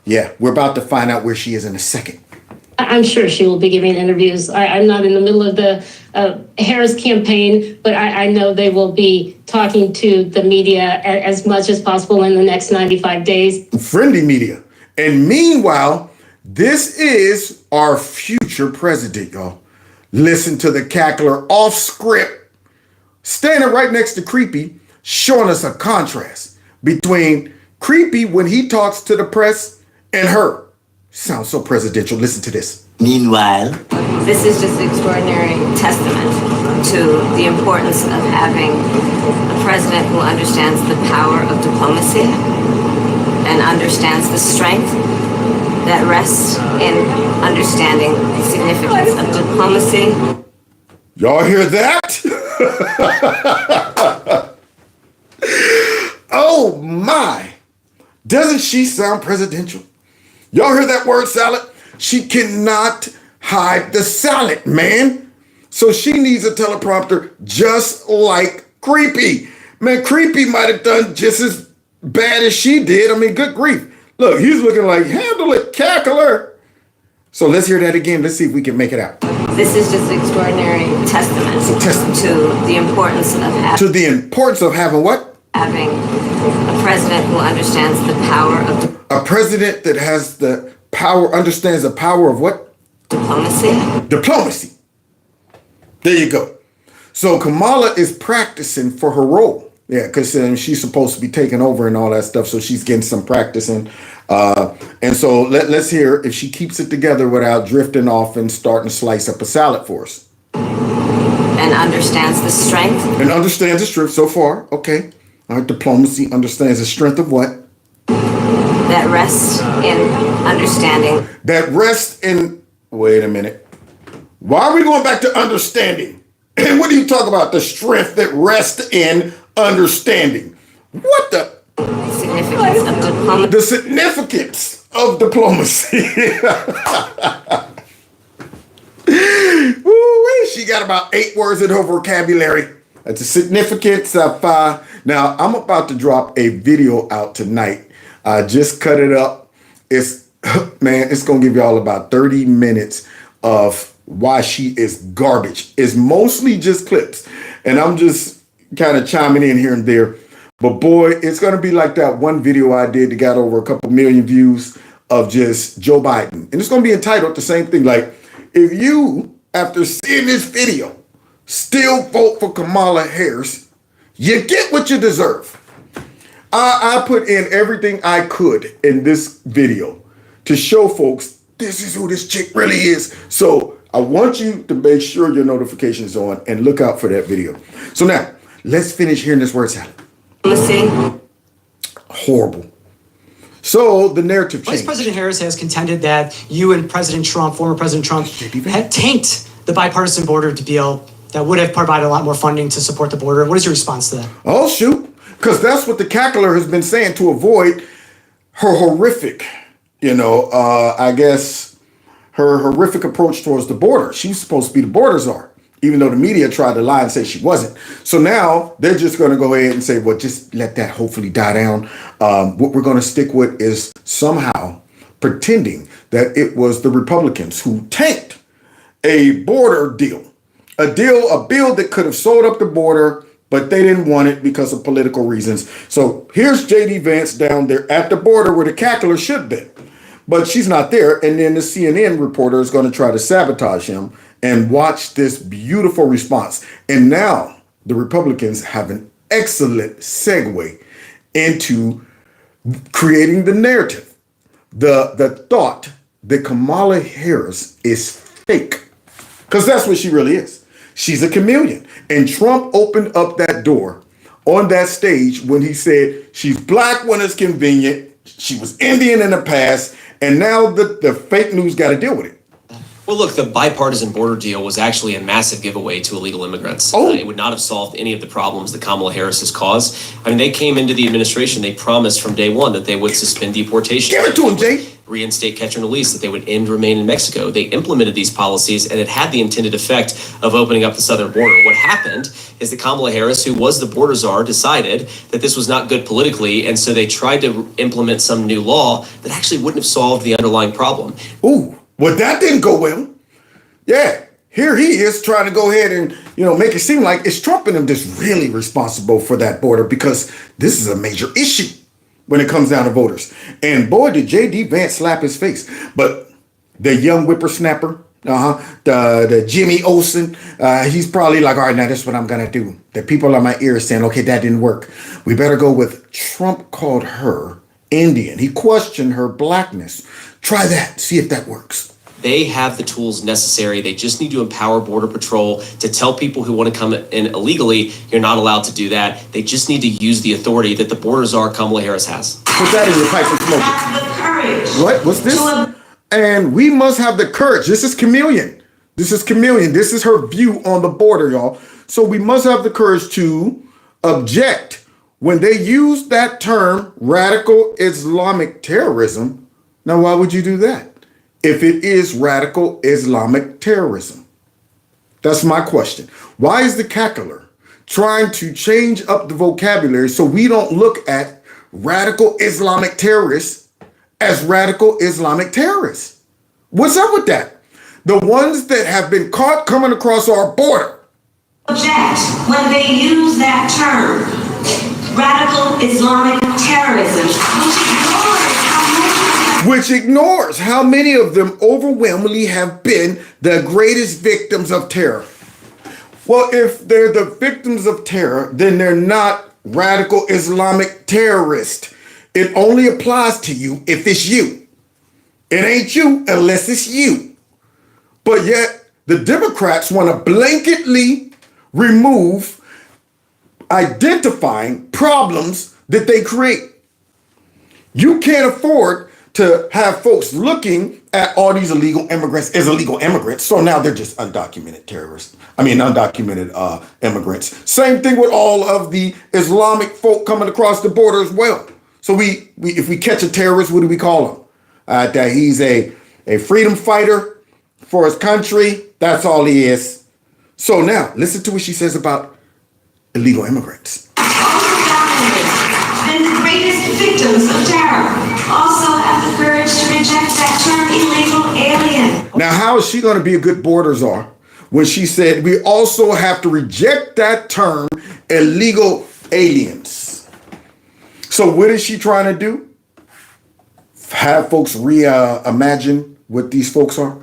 Yeah, we're about to find out where she is in a second. I'm sure she will be giving interviews. I'm not in the middle of the Harris campaign, but I know they will be talking to the media as much as possible in the next 95 days. Friendly media. And meanwhile, this is our future president, y'all. Listen to the cackler off script, standing right next to Creepy, showing us a contrast between Creepy when he talks to the press and her. Sounds so presidential. Listen to this. Meanwhile, this is just an extraordinary testament to the importance of having a president who understands the power of diplomacy and understands the strength that rests in understanding the significance of diplomacy. Y'all hear that? Oh my. Doesn't she sound presidential? Y'all hear that word salad? She cannot hide the salad, man. So she needs a teleprompter just like Creepy. Man, Creepy might have done just as bad as she did. I mean, good grief. Look, he's looking like, handle it, cackler. So let's hear that again. Let's see if we can make it out. This is just an extraordinary testament to the importance of having... To the importance of having what? Having a president who understands the power of... A president that has the power, understands the power of what? Diplomacy. Diplomacy. There you go. So Kamala is practicing for her role. Yeah, because she's supposed to be taking over and all that stuff. So she's getting some practicing. And so let's hear if she keeps it together without drifting off and starting to slice up a salad for us. And understands the strength. And understands the strength so far. Okay. All right. Diplomacy understands the strength of what? That rests in understanding. That rests in... Wait a minute. Why are we going back to understanding? And what do you talk about? The strength that rests in understanding. What the? Significance of diplomacy. The significance of diplomacy. Woo-wee, she got about 8 words in her vocabulary. That's the significance of, now I'm about to drop a video out tonight. I just cut it up. It's, man, it's going to give y'all about 30 minutes of why she is garbage. It's mostly just clips. And I'm just kind of chiming in here and there. But boy, it's going to be like that one video I did that got over a couple million views of just Joe Biden. And it's going to be entitled the same thing. Like, if you, after seeing this video, still vote for Kamala Harris, you get what you deserve. I put in everything I could in this video to show folks this is who this chick really is. So I want you to make sure your notifications are on and look out for that video. So now, let's finish hearing this word salad. Horrible. So the narrative changed. Vice President Harris has contended that you and President Trump, former President Trump, had tanked the bipartisan border deal that would have provided a lot more funding to support the border. What is your response to that? Oh, shoot. Because that's what the cackler has been saying to avoid her horrific, I guess, her horrific approach towards the border. She's supposed to be the border czar, even though the media tried to lie and say she wasn't. So now they're just going to go ahead and say, well, just let that hopefully die down. What we're going to stick with is somehow pretending that it was the Republicans who tanked a border deal. A bill that could have sold up the border, but they didn't want it because of political reasons. So here's JD Vance down there at the border where the cackler should have been. But she's not there. And then the CNN reporter is going to try to sabotage him, and watch this beautiful response. And now the Republicans have an excellent segue into creating the narrative, the thought that Kamala Harris is fake. Because that's what she really is. She's a chameleon. And Trump opened up that door on that stage when he said she's black when it's convenient, she was Indian in the past, and now the fake news got to deal with it. Well, look, the bipartisan border deal was actually a massive giveaway to illegal immigrants. It would not have solved any of the problems that Kamala Harris has caused. I mean, they came into the administration, they promised from day one that they would suspend deportation. Give it to him, Jay. Reinstate catch and release, that they would end remain in Mexico. They implemented these policies, and it had the intended effect of opening up the southern border. What happened is that Kamala Harris, who was the border czar, decided that this was not good politically, and so they tried to implement some new law that actually wouldn't have solved the underlying problem. Ooh. Well, that didn't go well. Yeah, here he is trying to go ahead and, make it seem like it's Trump and him that's really responsible for that border, because this is a major issue when it comes down to voters. And boy, did JD Vance slap his face. But the young whippersnapper, the Jimmy Olsen, he's probably like, all right, now this is what I'm going to do. The people on my ears saying, okay, that didn't work. We better go with Trump called her Indian. He questioned her blackness. Try that. See if that works. They have the tools necessary. They just need to empower Border Patrol to tell people who want to come in illegally, you're not allowed to do that. They just need to use the authority that the border czar Kamala Harris has. Put that in your pipe and smoke it. Have the courage. What? What's this? And we must have the courage. This is chameleon. This is her view on the border, y'all. So we must have the courage to object when they use that term, radical Islamic terrorism. Now, why would you do that if it is radical Islamic terrorism? That's my question. Why is the cackler trying to change up the vocabulary so we don't look at radical Islamic terrorists as radical Islamic terrorists? What's up with that? The ones that have been caught coming across our border. Object when they use that term, radical Islamic terrorism, which ignores how many of them overwhelmingly have been the greatest victims of terror. Well, if they're the victims of terror, then they're not radical Islamic terrorists. It only applies to you if it's you. It ain't you unless it's you. But yet, the Democrats want to blanketly remove identifying problems that they create. You can't afford to have folks looking at all these illegal immigrants as illegal immigrants. So now they're just undocumented terrorists. Undocumented immigrants. Same thing with all of the Islamic folk coming across the border as well. So if we catch a terrorist, what do we call him? That he's a freedom fighter for his country. That's all he is. So now listen to what she says about illegal immigrants. Been the greatest victims of terror. Also have the courage to reject that term illegal alien. Now, how is she going to be a good border czar when she said we also have to reject that term illegal aliens? So what is she trying to do? Have folks reimagine what these folks are?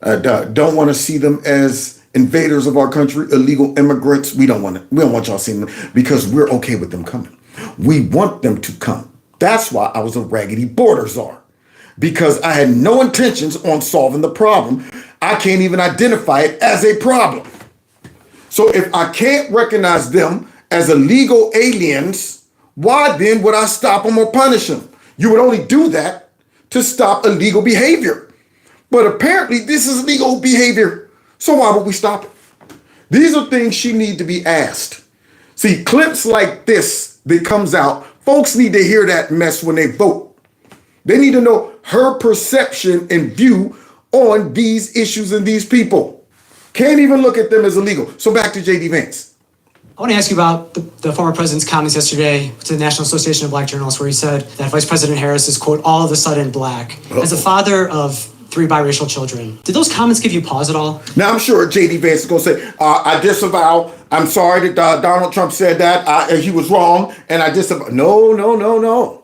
Don't want to see them as invaders of our country, illegal immigrants. We don't want y'all seeing them because we're okay with them coming. We want them to come. That's why I was a raggedy border czar, because I had no intentions on solving the problem. I can't even identify it as a problem. So if I can't recognize them as illegal aliens, why then would I stop them or punish them? You would only do that to stop illegal behavior. But apparently this is legal behavior. So why would we stop it? These are things she needs to be asked. See, clips like this that comes out, folks need to hear that mess when they vote. They need to know her perception and view on these issues and these people. Can't even look at them as illegal. So back to JD Vance. I want to ask you about the former president's comments yesterday to the National Association of Black Journalists, where he said that Vice President Harris is, quote, all of a sudden black. As a father of 3 biracial children, did those comments give you pause at all? Now, I'm sure JD Vance is going to say, I disavow. I'm sorry that Donald Trump said that. He was wrong. And I disavow. No.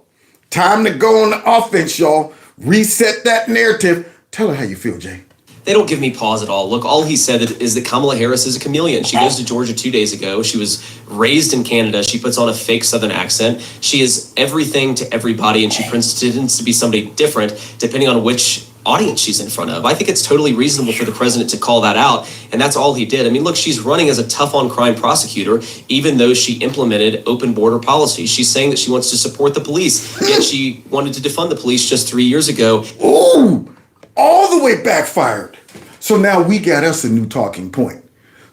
Time to go on the offense, y'all. Reset that narrative. Tell her how you feel, Jay. They don't give me pause at all. Look, all he said is that Kamala Harris is a chameleon. She goes to Georgia 2 days ago. She was raised in Canada. She puts on a fake Southern accent. She is everything to everybody, and she pretends to be somebody different depending on which audience she's in front of. I think it's totally reasonable for the president to call that out, and that's all he did. I mean, look, she's running as a tough-on-crime prosecutor, even though she implemented open border policy. She's saying that she wants to support the police, yet she wanted to defund the police just 3 years ago. Ooh, all the way backfired. So now we got us a new talking point.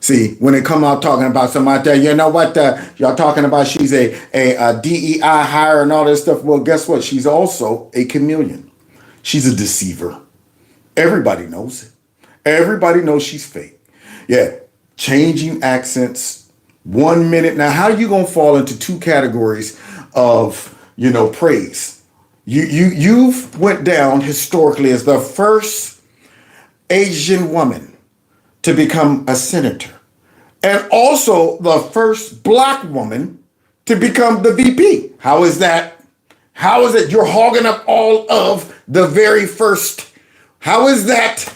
See, when they come out talking about somebody there, you know what, y'all talking about she's a DEI hire and all this stuff. Well, guess what? She's also a chameleon. She's a deceiver. Everybody knows it. Everybody knows she's fake. Yeah, changing accents 1 minute. Now, how are you going to fall into 2 categories of, praise? You've went down historically as the first Asian woman to become a senator, and also the first black woman to become the VP. How is that? How is it you're hogging up all of the very first? How is that?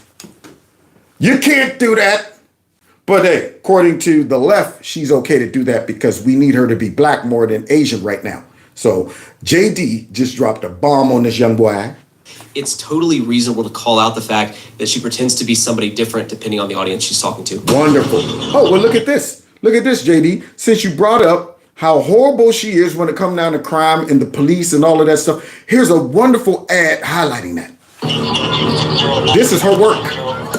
You can't do that. But hey, according to the left, she's okay to do that because we need her to be black more than Asian right now. So JD just dropped a bomb on this young boy. It's totally reasonable to call out the fact that she pretends to be somebody different depending on the audience she's talking to. Wonderful. Oh, well, look at this. Look at this, JD. Since you brought up how horrible she is when it comes down to crime and the police and all of that stuff, here's a wonderful ad highlighting that. This is her work.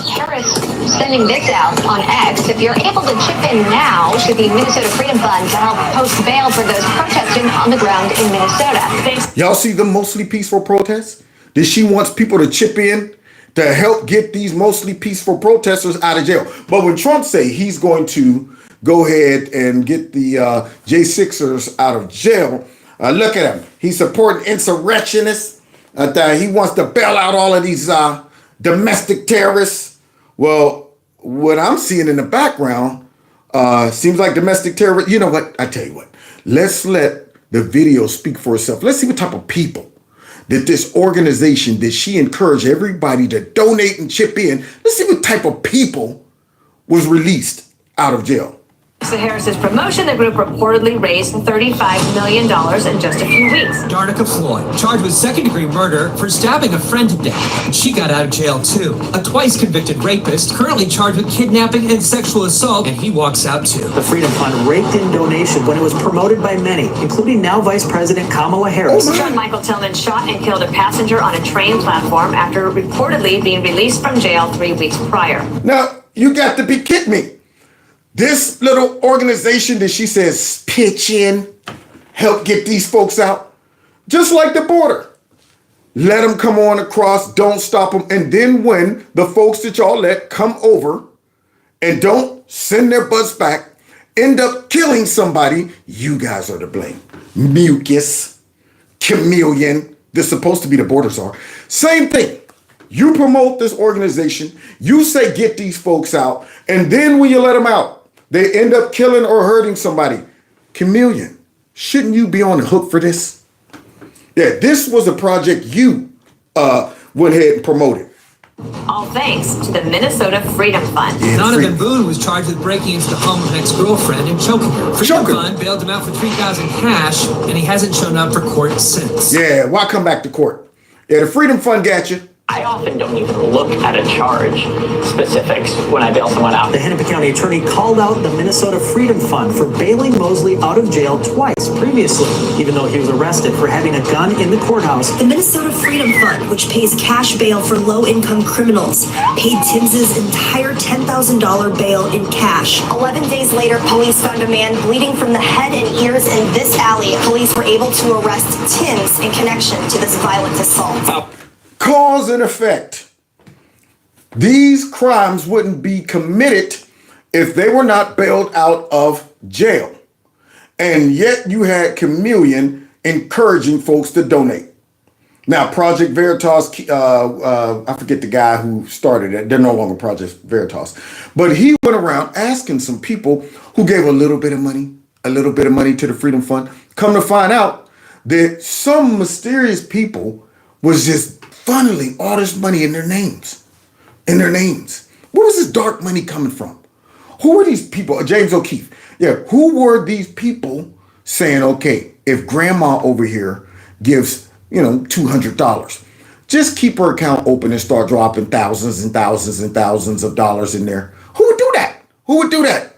Harris sending this out on X. If you're able to chip in now to the Minnesota Freedom Fund to help post bail for those protesting on the ground in Minnesota. Y'all see the mostly peaceful protests? That she wants people to chip in to help get these mostly peaceful protesters out of jail. But when Trump say he's going to go ahead and get the J6ers out of jail, look at him. He's supporting insurrectionists. He wants to bail out all of these domestic terrorists. Well, what I'm seeing in the background seems like domestic terrorists. You know what? I tell you what. Let's let the video speak for itself. Let's see what type of people that this organization that she encouraged everybody to donate and chip in. Let's see what type of people was released out of jail. To Harris's promotion, the group reportedly raised $35 million in just a few weeks. Darnica Floyd, charged with second-degree murder for stabbing a friend to death. She got out of jail, too. A twice-convicted rapist, currently charged with kidnapping and sexual assault, and he walks out, too. The Freedom Fund raked in donations when it was promoted by many, including now Vice President Kamala Harris. John Michael Tillman shot and killed a passenger on a train platform after reportedly being released from jail 3 weeks prior. Now, you got to be kidding me. This little organization that she says pitch in, help get these folks out, just like the border. Let them come on across, don't stop them. And then when the folks that y'all let come over and don't send their butts back end up killing somebody, you guys are to blame. Mucus, chameleon, they're supposed to be the border czar. Same thing. You promote this organization, you say get these folks out, and then when you let them out, they end up killing or hurting somebody. Chameleon, shouldn't you be on the hook for this? Yeah, this was a project you went ahead and promoted. All thanks to the Minnesota Freedom Fund. Donovan Boone was charged with breaking into the home of an ex-girlfriend and choking her. Freedom Fund bailed him out for $3,000 cash, and he hasn't shown up for court since. Yeah, why come back to court? Yeah, the Freedom Fund got you. I often don't even look at a charge specifics when I bail someone out. The Hennepin County attorney called out the Minnesota Freedom Fund for bailing Mosley out of jail twice previously, even though he was arrested for having a gun in the courthouse. The Minnesota Freedom Fund, which pays cash bail for low-income criminals, paid Tims's entire $10,000 bail in cash. 11 days later, police found a man bleeding from the head and ears in this alley. Police were able to arrest Tims in connection to this violent assault. Cause and effect. These crimes wouldn't be committed if they were not bailed out of jail. And yet you had Chameleon encouraging folks to donate. Now, Project Veritas, I forget the guy who started it. They're no longer Project Veritas. But he went around asking some people who gave a little bit of money to the Freedom Fund. Come to find out that some mysterious people was just funneling all this money in their names. Where was this dark money coming from? Who were these people? James O'Keefe. Yeah, who were these people saying, okay, if grandma over here gives, $200, just keep her account open and start dropping thousands and thousands and thousands of dollars in there? Who would do that?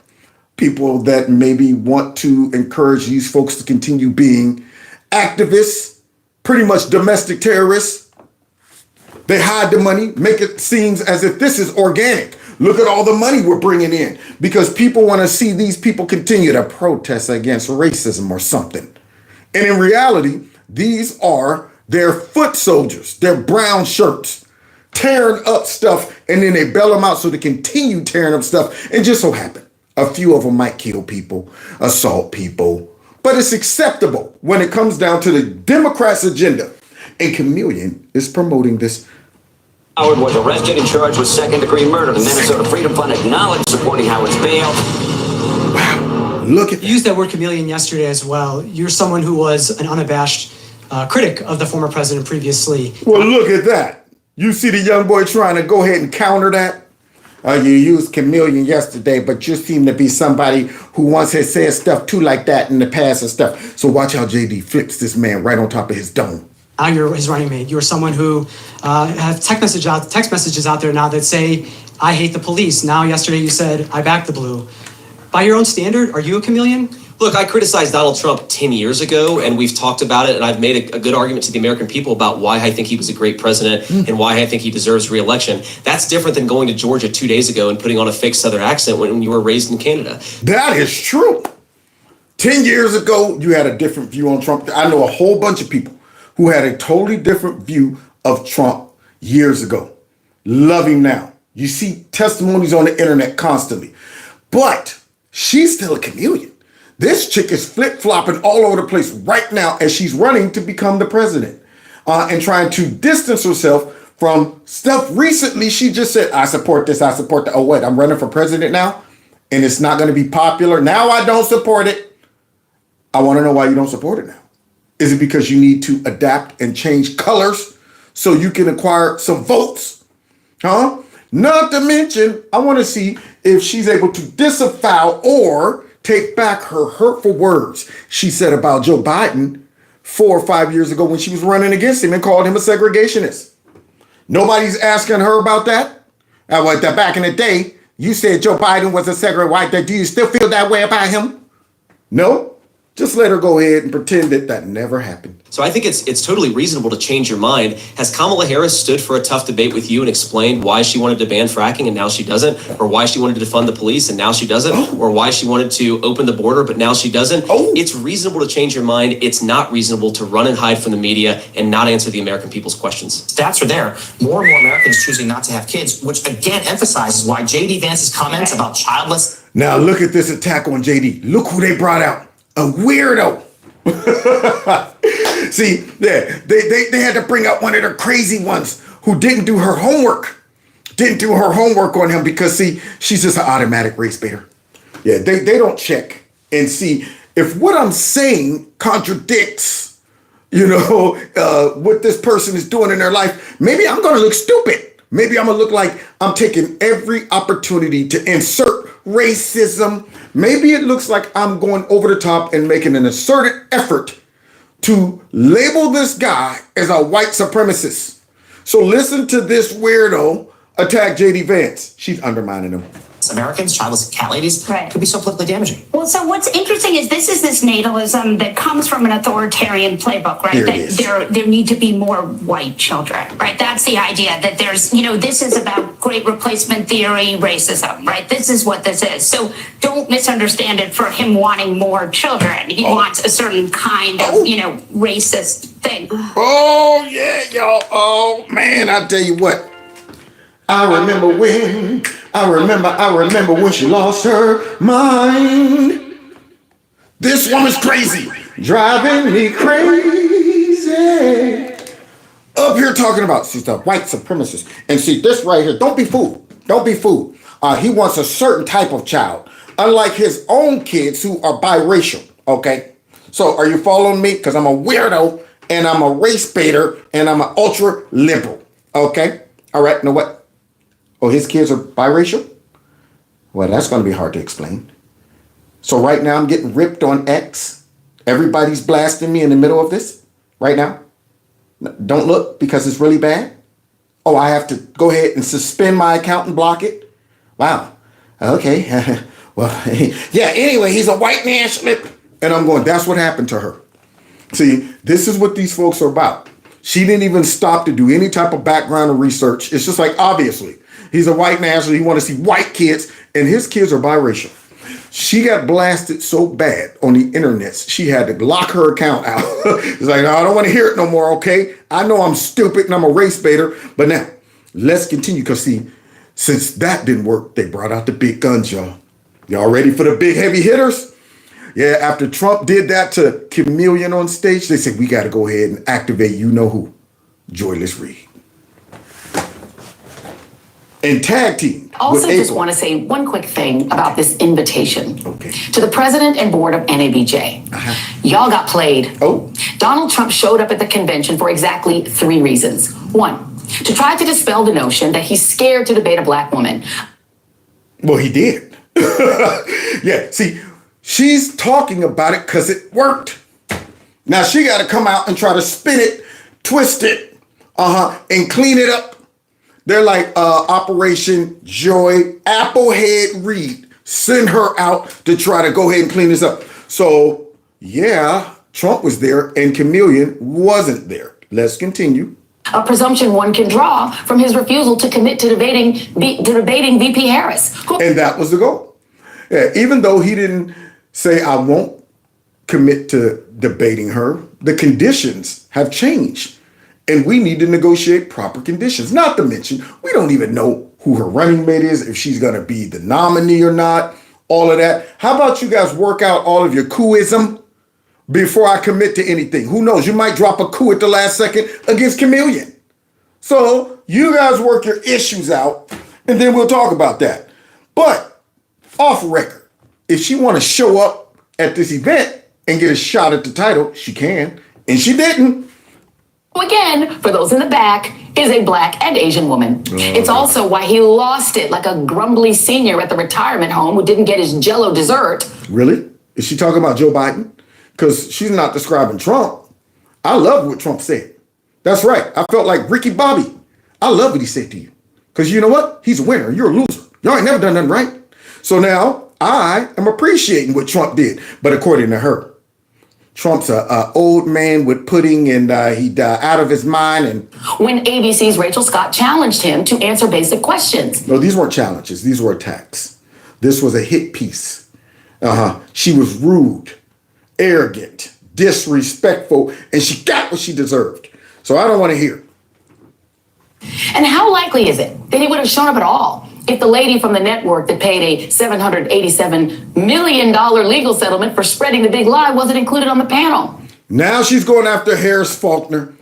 People that maybe want to encourage these folks to continue being activists, pretty much domestic terrorists. They hide the money, make it seem as if this is organic. Look at all the money we're bringing in because people want to see these people continue to protest against racism or something. And in reality, these are their foot soldiers, their brown shirts, tearing up stuff, and then they bail them out so they continue tearing up stuff. And just so happen, a few of them might kill people, assault people, but it's acceptable when it comes down to the Democrats' agenda. And Chameleon is promoting this. Howard was arrested and charged with second-degree murder. The Minnesota Freedom Fund acknowledged supporting Howard's bail. Wow, look at that. You used that word chameleon yesterday as well. You're someone who was an unabashed critic of the former president previously. Well, look at that. You see the young boy trying to go ahead and counter that? You used chameleon yesterday, but you seem to be somebody who once has said stuff too like that in the past and stuff. So watch how JD flips this man right on top of his dome. Now you're his running mate. You're someone who have text messages out there now that say, I hate the police. Now yesterday you said, I back the blue. By your own standard, are you a chameleon? Look, I criticized Donald Trump 10 years ago, and we've talked about it, and I've made a good argument to the American people about why I think he was a great president and why I think he deserves re-election. That's different than going to Georgia 2 days ago and putting on a fake Southern accent when you were raised in Canada. That is true. 10 years ago, you had a different view on Trump. I know a whole bunch of people who had a totally different view of Trump years ago. Love him now. You see testimonies on the internet constantly. But she's still a chameleon. This chick is flip-flopping all over the place right now as she's running to become the president and trying to distance herself from stuff. Recently, she just said, I support this, I support that. Oh, wait, I'm running for president now? And it's not going to be popular? Now I don't support it. I want to know why you don't support it now. Is it because you need to adapt and change colors so you can acquire some votes? Huh? Not to mention, I want to see if she's able to disavow or take back her hurtful words she said about Joe Biden 4 or 5 years ago when she was running against him and called him a segregationist. Nobody's asking her about that. Back in the day, you said Joe Biden was a segregationist. Do you still feel that way about him? No? Just let her go ahead and pretend that never happened. So I think it's totally reasonable to change your mind. Has Kamala Harris stood for a tough debate with you and explained why she wanted to ban fracking and now she doesn't? Or why she wanted to defund the police and now she doesn't? Or why she wanted to open the border but now she doesn't? It's reasonable to change your mind. It's not reasonable to run and hide from the media and not answer the American people's questions. Stats are there. More and more Americans choosing not to have kids, which again emphasizes why JD Vance's comments about childless Now look at this attack on JD. Look who they brought out. A weirdo. See, they had to bring out one of the crazy ones who didn't do her homework. Didn't do her homework on him because, see, she's just an automatic race baiter. Yeah, they don't check and see if what I'm saying contradicts, what this person is doing in their life. Maybe I'm going to look stupid. Maybe I'm going to look like I'm taking every opportunity to insert racism. Maybe it looks like I'm going over the top and making an asserted effort to label this guy as a white supremacist. So listen to this weirdo attack JD Vance. She's undermining him. Americans, childless cat ladies, could be so politically damaging. Well, so what's interesting is this natalism that comes from an authoritarian playbook, right? That there need to be more white children, right? That's the idea that there's, this is about great replacement theory, racism, right? This is what this is. So don't misunderstand it for him wanting more children. He wants a certain kind of, racist thing. Oh, yeah, y'all. Oh, man, I tell you what. I remember when she lost her mind. This woman's crazy, driving me crazy. Up here talking about she's a white supremacist. And see this right here, don't be fooled. Don't be fooled. He wants a certain type of child, unlike his own kids who are biracial, okay? So are you following me? Because I'm a weirdo, and I'm a race baiter, and I'm an ultra liberal, okay? All right, you know what? Oh, his kids are biracial? Well, that's going to be hard to explain. So right now I'm getting ripped on X. Everybody's blasting me in the middle of this right now. Don't look because it's really bad. Oh, I have to go ahead and suspend my account and block it. Wow. Okay. Well, yeah, anyway, he's a white nationalist. And I'm going, that's what happened to her. See, this is what these folks are about. She didn't even stop to do any type of background or research. It's just like, obviously, he's a white nationalist. He wants to see white kids, and his kids are biracial. She got blasted so bad on the internet, she had to lock her account out. It's like, no, I don't want to hear it no more, okay? I know I'm stupid and I'm a race baiter, but now, let's continue, because see, since that didn't work, they brought out the big guns, y'all. Y'all ready for the big heavy hitters? Yeah, after Trump did that to Chameleon on stage, they said, we got to go ahead and activate you-know-who, Joyless Reed. And tag team. Also, just want to say one quick thing about this invitation to the president and board of NABJ. Y'all got played. Donald Trump showed up at the convention for exactly 3 reasons. 1, to try to dispel the notion that he's scared to debate a black woman. Well, he did. Yeah, see, she's talking about it because it worked. Now she got to come out and try to spin it, twist it, and clean it up. They're like Operation Joy Applehead Reed. Send her out to try to go ahead and clean this up. So, yeah, Trump was there and Chameleon wasn't there. Let's continue. A presumption one can draw from his refusal to commit to debating VP Harris. And that was the goal. Yeah, even though he didn't say, I won't commit to debating her, the conditions have changed. And we need to negotiate proper conditions. Not to mention, we don't even know who her running mate is, if she's going to be the nominee or not, all of that. How about you guys work out all of your coup-ism before I commit to anything? Who knows? You might drop a coup at the last second against Chameleon. So you guys work your issues out, and then we'll talk about that. But off record, if she want to show up at this event and get a shot at the title, she can. And she didn't. Again, for those in the back, is a black and Asian woman. It's also why he lost it like a grumbly senior at the retirement home who didn't get his Jell-O dessert. Really? Is she talking about Joe Biden? Because she's not describing Trump. I love what Trump said. That's right. I felt like Ricky Bobby. I love what he said to you. Because you know what? He's a winner. You're a loser. Y'all ain't never done nothing right. So now I am appreciating what Trump did. But according to her, Trump's a old man with pudding, and he died out of his mind. And when ABC's Rachel Scott challenged him to answer basic questions. No, these weren't challenges. These were attacks. This was a hit piece. She was rude, arrogant, disrespectful, and she got what she deserved. So I don't want to hear. And how likely is it that he would have shown up at all if the lady from the network that paid a $787 million legal settlement for spreading the big lie wasn't included on the panel? Now she's going after Harris Faulkner.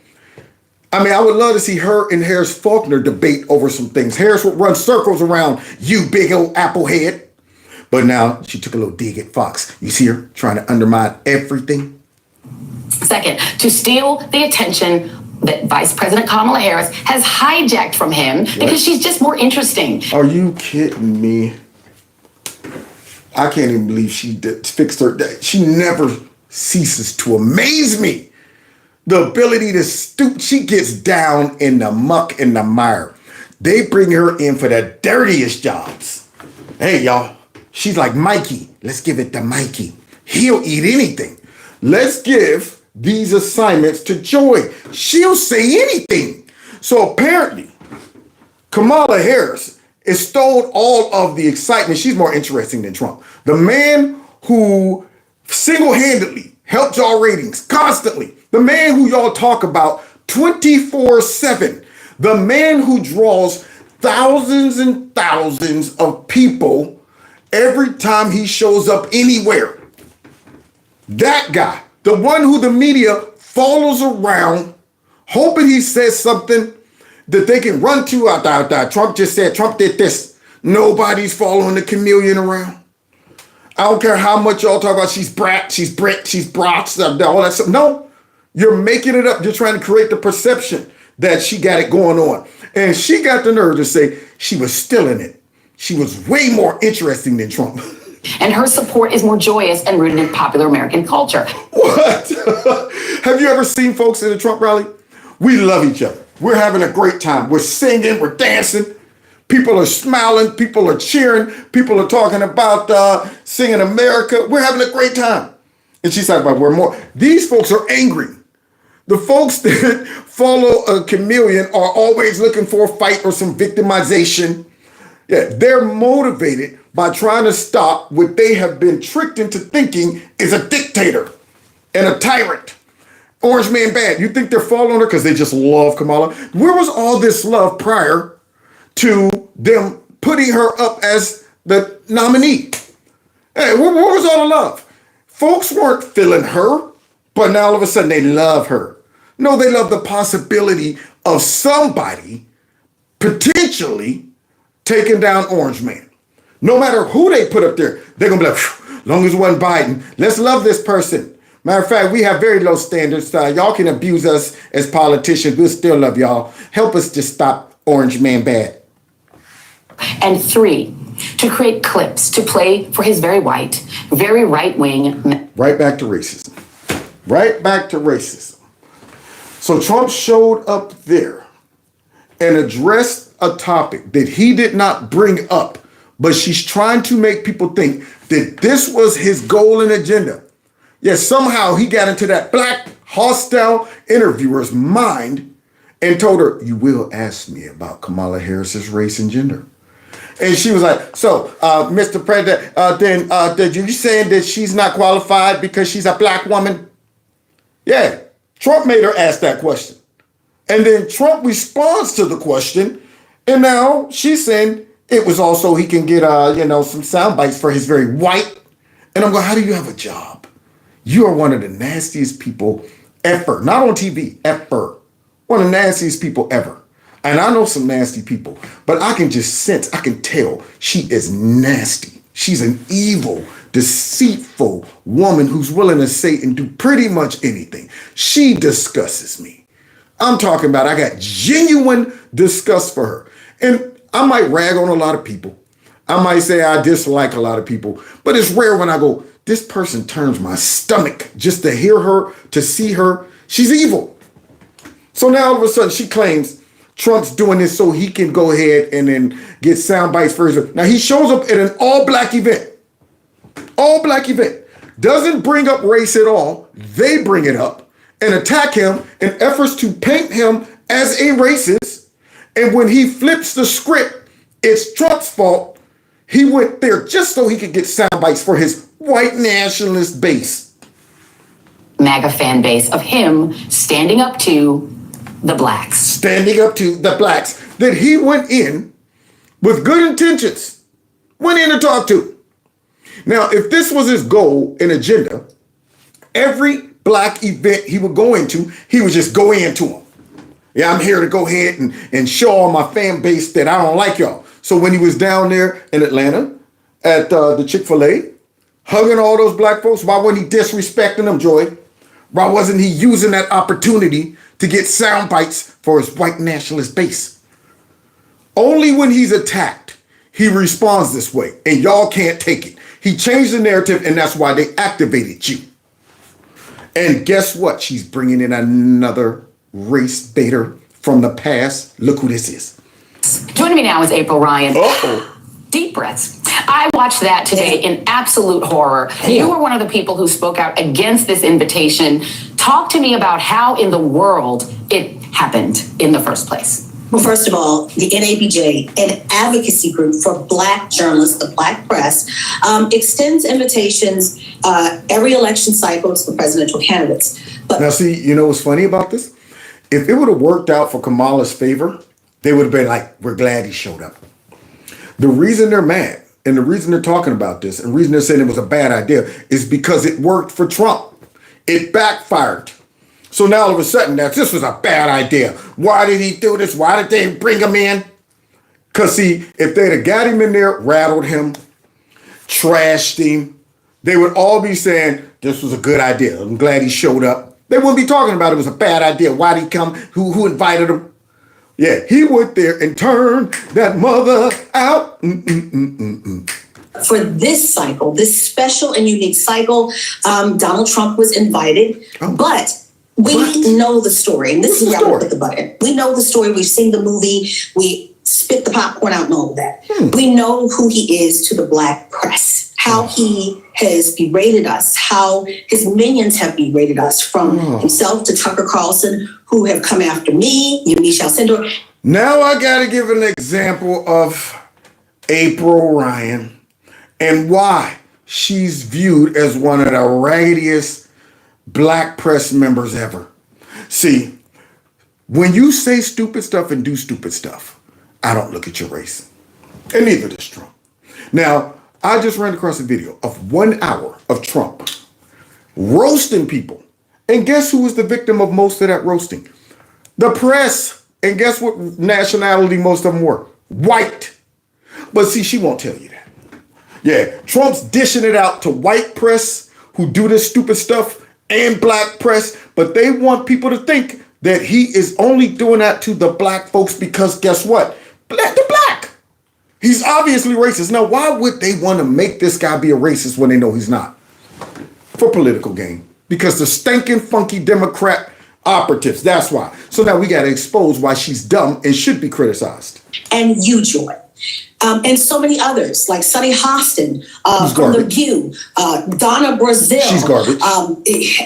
I mean, I would love to see her and Harris Faulkner debate over some things. Harris would run circles around you, big old applehead. But now she took a little dig at Fox. You see her trying to undermine everything? Second, to steal the attention that Vice President Kamala Harris has hijacked from him because she's just more interesting. Are you kidding me? I can't even believe she fixed her. She never ceases to amaze me. The ability to stoop, she gets down in the muck and the mire. They bring her in for the dirtiest jobs. Hey, y'all, she's like Mikey. Let's give it to Mikey. He'll eat anything. Let's give these assignments to Joy. She'll say anything. So apparently, Kamala Harris has stole all of the excitement. She's more interesting than Trump. The man who single-handedly helped y'all ratings constantly. The man who y'all talk about 24/7. The man who draws thousands and thousands of people every time he shows up anywhere. That guy, the one who the media follows around, hoping he says something that they can run to. Trump just said, Trump did this. Nobody's following the chameleon around. I don't care how much y'all talk about she's brat, she's Brit, she's Brox, all that stuff. No, you're making it up. You're trying to create the perception that she got it going on. And she got the nerve to say she was still in it. She was way more interesting than Trump. And her support is more joyous and rooted in popular American culture. What? Have you ever seen folks in a Trump rally? We love each other. We're having a great time. We're singing, we're dancing. People are smiling, people are cheering, people are talking about singing America. We're having a great time. And she's talking about we're more. These folks are angry. The folks that follow a chameleon are always looking for a fight or some victimization. Yeah, they're motivated by trying to stop what they have been tricked into thinking is a dictator and a tyrant. Orange man bad. You think they're following her because they just love Kamala? Where was all this love prior to them putting her up as the nominee? Hey, where was all the love? Folks weren't feeling her, but now all of a sudden they love her. No, they love the possibility of somebody potentially taking down Orange Man. No matter who they put up there, they're going to be like, long as it wasn't Biden, let's love this person. Matter of fact, we have very low standards. Y'all can abuse us as politicians. We'll still love y'all. Help us to stop Orange Man bad. And three, to create clips to play for his very white, very right-wing. Right back to racism. Right back to racism. So Trump showed up there and addressed a topic that he did not bring up, but she's trying to make people think that this was his goal and agenda. Yet somehow he got into that black hostile interviewer's mind and told her, you will ask me about Kamala Harris's race and gender. And she was like, so, Mr. President, then you saying that she's not qualified because she's a black woman? Yeah, Trump made her ask that question. And then Trump responds to the question. And now she's saying it was also he can get, some sound bites for his very white. And I'm going, how do you have a job? You are one of the nastiest people ever. Not on TV, ever. One of the nastiest people ever. And I know some nasty people, but I can just sense, I can tell she is nasty. She's an evil, deceitful woman who's willing to say and do pretty much anything. She disgusts me. I'm talking about I got genuine disgust for her. And I might rag on a lot of people. I might say I dislike a lot of people, but it's rare when I go, this person turns my stomach just to hear her, to see her. She's evil. So now all of a sudden she claims Trump's doing this so he can go ahead and then get sound bites for his. Now he shows up at an all-black event. All-black event. Doesn't bring up race at all. They bring it up and attack him in efforts to paint him as a racist. And when he flips the script, it's Trump's fault. He went there just so he could get sound bites for his white nationalist base. MAGA fan base of him standing up to the blacks. Standing up to the blacks. That he went in with good intentions, went in to talk to. Now, if this was his goal and agenda, every black event he would go into, he would just go into them. Yeah, I'm here to go ahead and show all my fan base that I don't like y'all. So when he was down there in Atlanta at the Chick-fil-A, hugging all those black folks, why wasn't he disrespecting them, Joy? Why wasn't he using that opportunity to get sound bites for his white nationalist base? Only when he's attacked, he responds this way, and y'all can't take it. He changed the narrative, and that's why they activated you. And guess what? She's bringing in another race baiter from the past. Look who this is. Joining me now is April Ryan. Uh-oh. Deep breaths. I watched that today in absolute horror. You were one of the people who spoke out against this invitation. Talk to me about how in the world it happened in the first place. Well, first of all, the NABJ, an advocacy group for Black journalists, the Black press, extends invitations every election cycle to the presidential candidates. But now, see, you know what's funny about this? If it would have worked out for Kamala's favor, they would have been like, we're glad he showed up. The reason they're mad and the reason they're talking about this and the reason they're saying it was a bad idea is because it worked for Trump. It backfired. So now all of a sudden, this was a bad idea. Why did he do this? Why did they bring him in? Because see, if they'd have got him in there, rattled him, trashed him, they would all be saying, this was a good idea. I'm glad he showed up. They wouldn't be talking about it was a bad idea. Why did he come? Who invited him? Yeah, he went there and turned that mother out. for this cycle, this special and unique cycle, Donald Trump was invited, but we know the story, and this is where I put the button. We know the story. We've seen the movie. We spit the popcorn out and all of that. We know who he is to the Black press, how he has berated us, how his minions have berated us, from himself to Tucker Carlson, who have come after me, Michelle Sindor. Now I got to give an example of April Ryan and why she's viewed as one of the raggediest Black press members ever. See, when you say stupid stuff and do stupid stuff, I don't look at your race. And neither does Trump. Now, I just ran across a video of 1 hour of Trump roasting people. And guess who was the victim of most of that roasting? The press. And guess what nationality most of them were? White. But see, she won't tell you that. Yeah, Trump's dishing it out to white press who do this stupid stuff and Black press, but they want people to think that he is only doing that to the Black folks because guess what? The Black. He's obviously racist. Now, why would they want to make this guy be a racist when they know he's not? For political gain. Because the stinking, funky Democrat operatives, that's why. So now we got to expose why she's dumb and should be criticized. And you, Joy. And so many others, like Sonny Hostin from The View, Donna Brazile, she's garbage.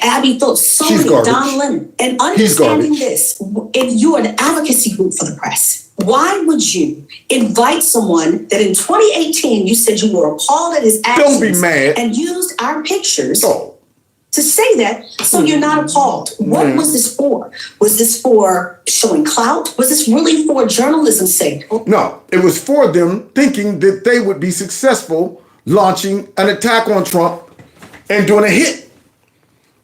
Abby Phillips, so she's many, garbage. Don Lemon. And understanding this, if you're an advocacy group for the press, why would you invite someone that in 2018 you said you were appalled at his actions? Don't be mad. And used our pictures to say that, so you're not appalled. What was this for? Was this for showing clout? Was this really for journalism's sake? No, it was for them thinking that they would be successful launching an attack on Trump and doing a hit.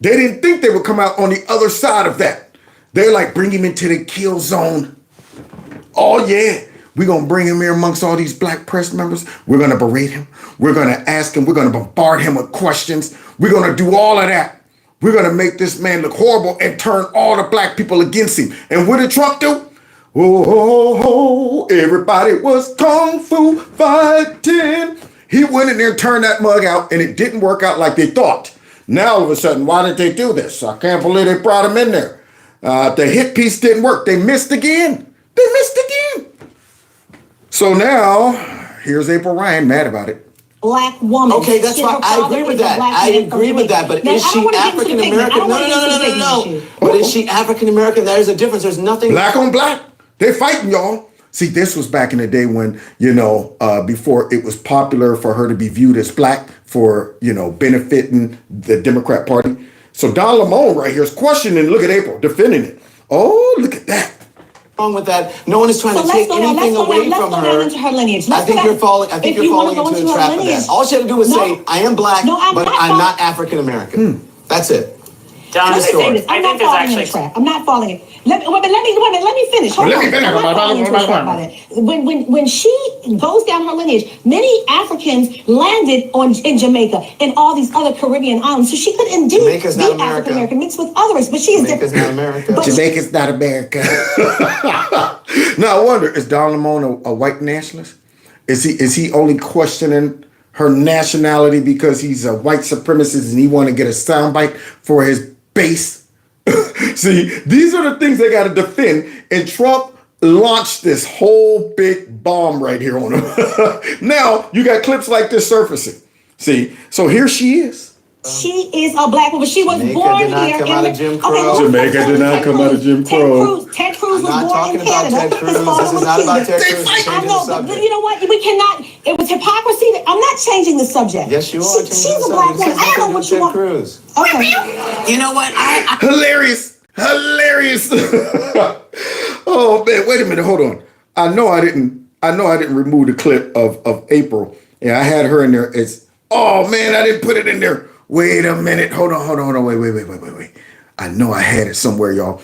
They didn't think they would come out on the other side of that. They're like, bring him into the kill zone. Oh yeah, we're going to bring him here amongst all these Black press members. We're going to berate him. We're going to ask him. We're going to bombard him with questions. We're going to do all of that. We're going to make this man look horrible and turn all the Black people against him. And what did Trump do? Oh, everybody was kung fu fighting. He went in there and turned that mug out, and it didn't work out like they thought. Now, all of a sudden, why did they do this? I can't believe they brought him in there. The hit piece didn't work. They missed again. They missed again. So now, here's April Ryan mad about it. Black woman. Okay, that's why I agree with that. I agree with that. But is she African American? No. But is she African American? There's a difference. There's nothing. Black on black. They're fighting, y'all. See, this was back in the day when, before it was popular for her to be viewed as Black for, benefiting the Democrat Party. So Don Lemon right here is questioning, look at April, defending it. Oh, look at that. wrong with that. No one is trying to take anything away from her. Into her lineage. I think you're falling into the trap of that. All she had to do was say, I am black, but I'm not African American. That's it. Let me say this. I'm not falling in the trap. I'm not falling in. Let me finish. Hold on. I'm not falling into a trap about it. When she goes down her lineage, many Africans landed in Jamaica and all these other Caribbean islands, so she could indeed be African American mixed with others, but she is different. Jamaica's not America. Now I wonder, is Don Lemon a white nationalist? Is he only questioning her nationality because he's a white supremacist and he want to get a soundbite for his base? See, these are the things they got to defend, and Trump launched this whole big bomb right here on him. Now you got clips like this surfacing. See, so here she is. She is a black woman. She was born here. Jamaica did not come out of Jim Crow. Ted Cruz was born in Canada. Ted Cruz. This is not about Ted Cruz. I know, but you know what? We cannot. It was hypocrisy. I'm not changing the subject. Yes, you are. She's a black woman. I don't know what you want. Okay. You know what? Hilarious. Oh man, wait a minute. Hold on. I know I didn't remove the clip of April. Yeah, I had her in there. Oh man, I didn't put it in there. Wait a minute. Hold on. Wait. I know I had it somewhere, y'all.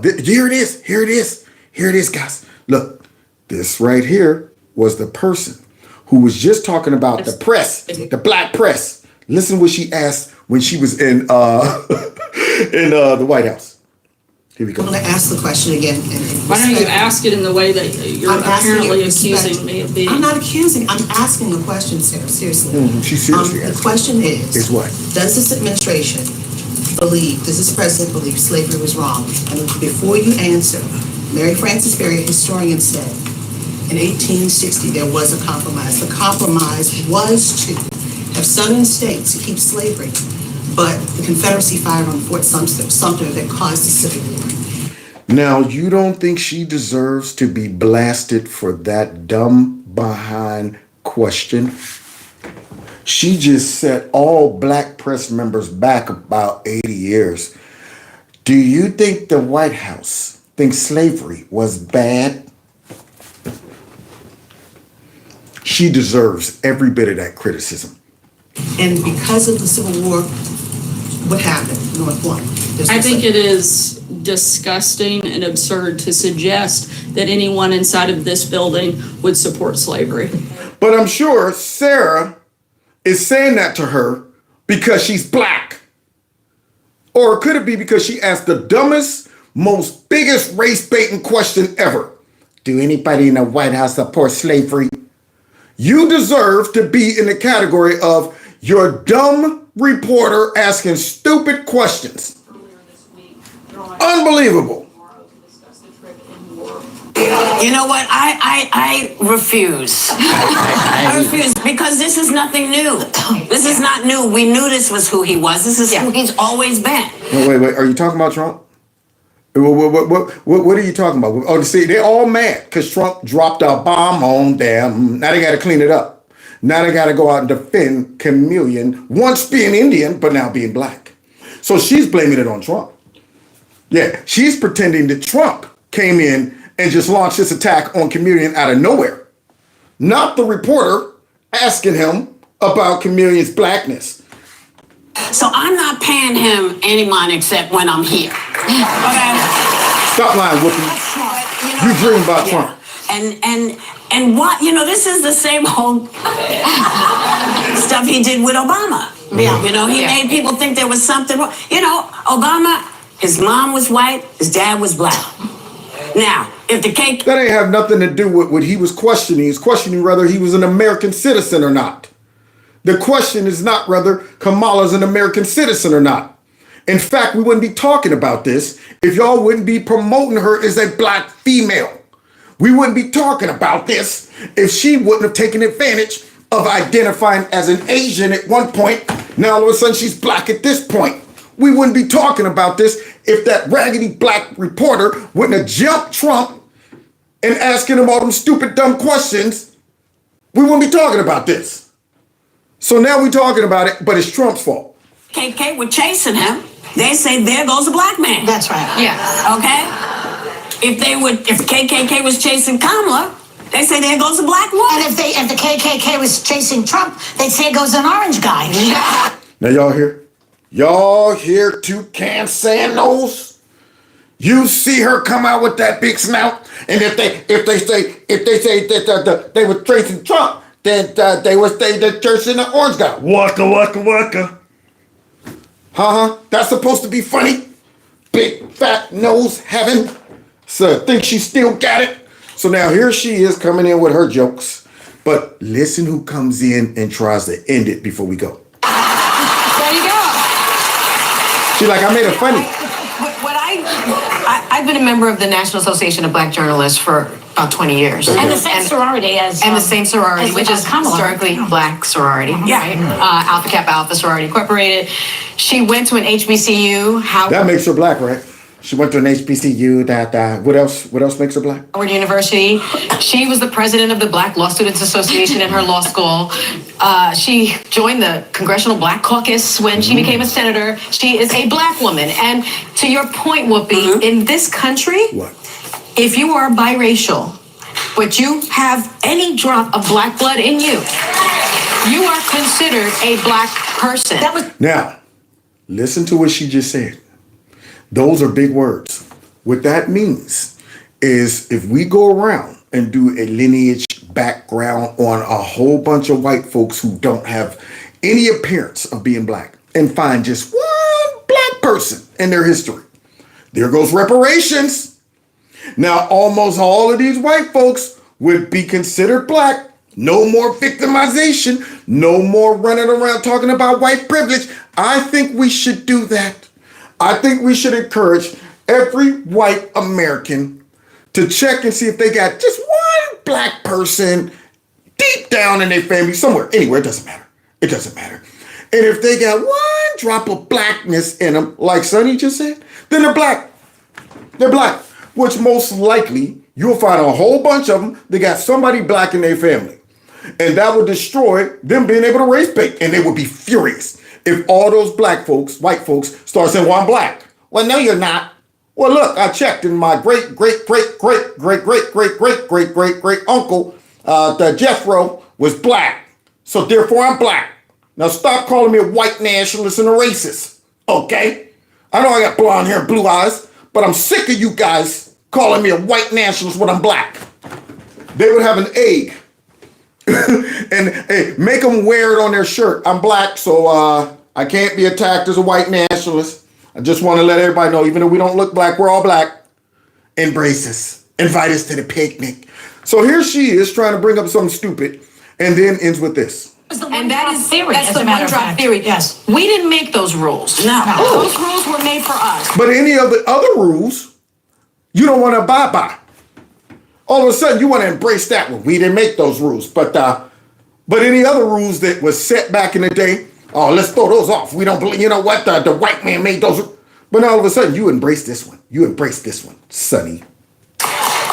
Here it is, guys. Look, this right here was the person who was just talking about the press, the black press. Listen what she asked when she was in the White House. Here we go. I'm going to ask the question again. Why don't you ask it in the way that you're apparently accusing me of being? I'm not accusing. I'm asking the question, Sarah. Seriously. She's seriously The question is what? Does this administration does this president believe slavery was wrong? And before you answer, Mary Frances Berry, a historian, said in 1860 there was a compromise. The compromise was to have southern states keep slavery, but the Confederacy fired on Fort Sumter that caused the Civil War. Now, you don't think she deserves to be blasted for that dumb behind question? She just set all black press members back about 80 years. Do you think the White House thinks slavery was bad? She deserves every bit of that criticism. And because of the Civil War, what happened? North one. I think it is disgusting and absurd to suggest that anyone inside of this building would support slavery. But I'm sure Sarah is saying that to her because she's black. Or could it be because she asked the dumbest, most biggest race-baiting question ever? Do anybody in the White House support slavery? You deserve to be in the category of your dumb reporter asking stupid questions. Unbelievable. You know what? I refuse. I refuse because this is nothing new. This is not new. We knew this was who he was. This is who he's always been. Wait. Are you talking about Trump? What are you talking about? Oh, see, they're all mad because Trump dropped a bomb on them. Now they got to clean it up. Now they got to go out and defend Chameleon, once being Indian, but now being black. So she's blaming it on Trump. Yeah, she's pretending that Trump came in and just launched this attack on Chameleon out of nowhere. Not the reporter asking him about Chameleon's blackness. So I'm not paying him any mind except when I'm here. Okay? Stop lying, Whoopi. You dream about Trump. And what, this is the same old stuff he did with Obama. Yeah. He made people think there was something wrong. Obama, his mom was white, his dad was black. Now, if the cake... That ain't have nothing to do with what he was questioning. He's questioning whether he was an American citizen or not. The question is not whether Kamala's an American citizen or not. In fact, we wouldn't be talking about this if y'all wouldn't be promoting her as a black female. We wouldn't be talking about this if she wouldn't have taken advantage of identifying as an Asian at one point. Now all of a sudden she's black at this point. We wouldn't be talking about this if that raggedy black reporter wouldn't have jumped Trump and asking him all them stupid, dumb questions. We wouldn't be talking about this. So now we're talking about it, but it's Trump's fault. KK were chasing him. They say, there goes a black man. That's right. Yeah. Okay? if the KKK was chasing Kamala, they say there goes a black woman. And if the KKK was chasing Trump, they'd say it goes an orange guy. Now y'all hear? Y'all hear Toucan Sandals? You see her come out with that big snout, and if they say that they were tracing Trump, then they would say that chasing the orange guy. Waka waka waka. That's supposed to be funny. Big fat nose having. So think she still got it. So now here she is coming in with her jokes. But listen who comes in and tries to end it before we go. There you go. She's like, I made it funny. I've been a member of the National Association of Black Journalists for about 20 years. And the same sorority as And the same sorority, which is Kamala. historically black sorority. Yeah. Right? Alpha Kappa Alpha Sorority Incorporated. She went to an HBCU. That makes her black, right? She went to an HBCU. What else makes her black? Howard University. She was the president of the Black Law Students Association in her law school. She joined the Congressional Black Caucus when she became a senator. She is a black woman. And to your point, Whoopi, in this country, if you are biracial, but you have any drop of black blood in you, you are considered a black person. Now, listen to what she just said. Those are big words. What that means is if we go around and do a lineage background on a whole bunch of white folks who don't have any appearance of being black and find just one black person in their history, there goes reparations. Now, almost all of these white folks would be considered black. No more victimization. No more running around talking about white privilege. I think we should do that. I think we should encourage every white American to check and see if they got just one black person deep down in their family somewhere. Anywhere, it doesn't matter. It doesn't matter. And if they got one drop of blackness in them, like Sonny just said, then they're black. They're black, which most likely you'll find a whole bunch of them that got somebody black in their family. And that would destroy them being able to race bait. And they would be furious if all those black folks, white folks, start saying, well, I'm black. Well, no, you're not. Well, look, I checked and my great uncle, the Jethro, was black. So therefore I'm black. Now stop calling me a white nationalist and a racist. Okay? I know I got blonde hair and blue eyes, but I'm sick of you guys calling me a white nationalist when I'm black. They would have an egg. And hey, make them wear it on their shirt. I'm black, so I can't be attacked as a white nationalist. I just want to let everybody know, even though we don't look black, we're all black. Embrace us. Invite us to the picnic. So here she is trying to bring up something stupid and then ends with this. And that's the as a matter one of drop fact. theory. Yes. We didn't make those rules. No. Those rules were made for us. But any of the other rules, you don't want to abide by. All of a sudden, you want to embrace that one. We didn't make those rules. But any other rules that was set back in the day, oh, let's throw those off. We don't believe, you know what, the white man made those. But all of a sudden, you embrace this one. You embrace this one, Sonny.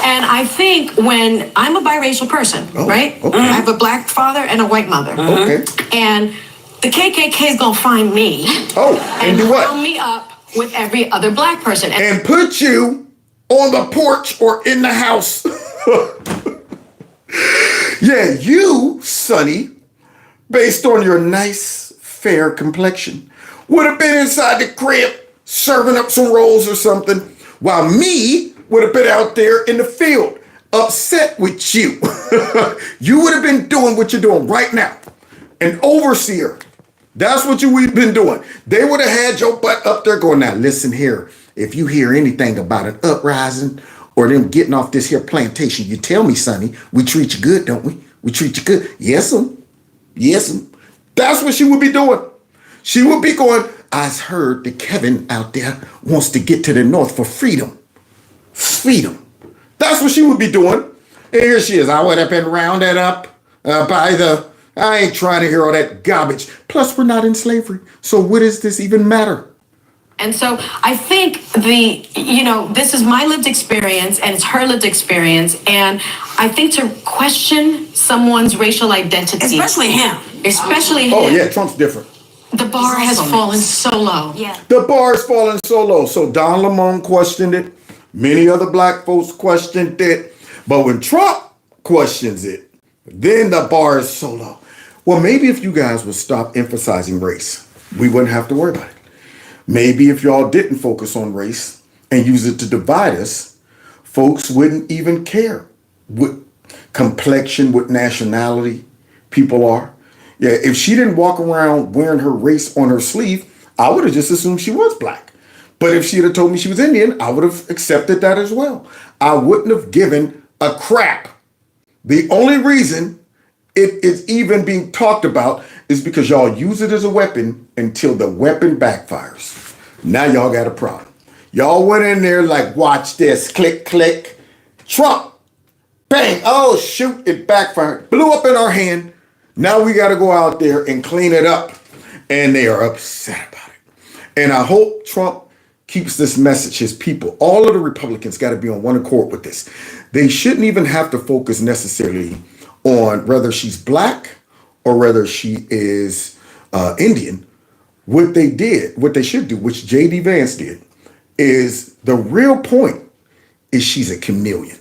And I think when I'm a biracial person, right? Okay. I have a black father and a white mother. Okay. And the KKK is going to find me. And do what? Round me up with every other black person. And put you on the porch or in the house. Yeah, you, Sonny, based on your nice, fair complexion, would have been inside the crib serving up some rolls or something, while me would have been out there in the field, upset with you. You would have been doing what you're doing right now. An overseer. That's what you would have been doing. They would have had your butt up there going, now listen here, if you hear anything about an uprising or them getting off this here plantation, you tell me, Sonny, we treat you good, don't we? We treat you good. Yes'm. Yes'm. That's what she would be doing. She would be going, I heard that Kevin out there wants to get to the north for freedom. Freedom. That's what she would be doing. And here she is. I would have been rounded up by the... I ain't trying to hear all that garbage. Plus, we're not in slavery. So what does this even matter? And so I think this is my lived experience and it's her lived experience. And I think to question someone's racial identity. Especially him. Oh, yeah, Trump's different. The bar has fallen so low. Yeah. The bar has fallen so low. So Don Lemon questioned it. Many other black folks questioned it. But when Trump questions it, then the bar is so low. Well, maybe if you guys would stop emphasizing race, we wouldn't have to worry about it. Maybe if y'all didn't focus on race and use it to divide us, folks wouldn't even care what complexion, what nationality people are. Yeah, if she didn't walk around wearing her race on her sleeve, I would have just assumed she was black. But if she'd have told me she was Indian, I would have accepted that as well. I wouldn't have given a crap. The only reason it is even being talked about is because y'all use it as a weapon until the weapon backfires. Now y'all got a problem. Y'all went in there like, watch this, click, click. Trump, bang, oh shoot, it backfired. Blew up in our hand. Now we got to go out there and clean it up. And they are upset about it. And I hope Trump keeps this message, his people. All of the Republicans got to be on one accord with this. They shouldn't even have to focus necessarily on whether she's black or whether she is Indian. What they did, what they should do, which JD Vance did, is the real point is she's a chameleon.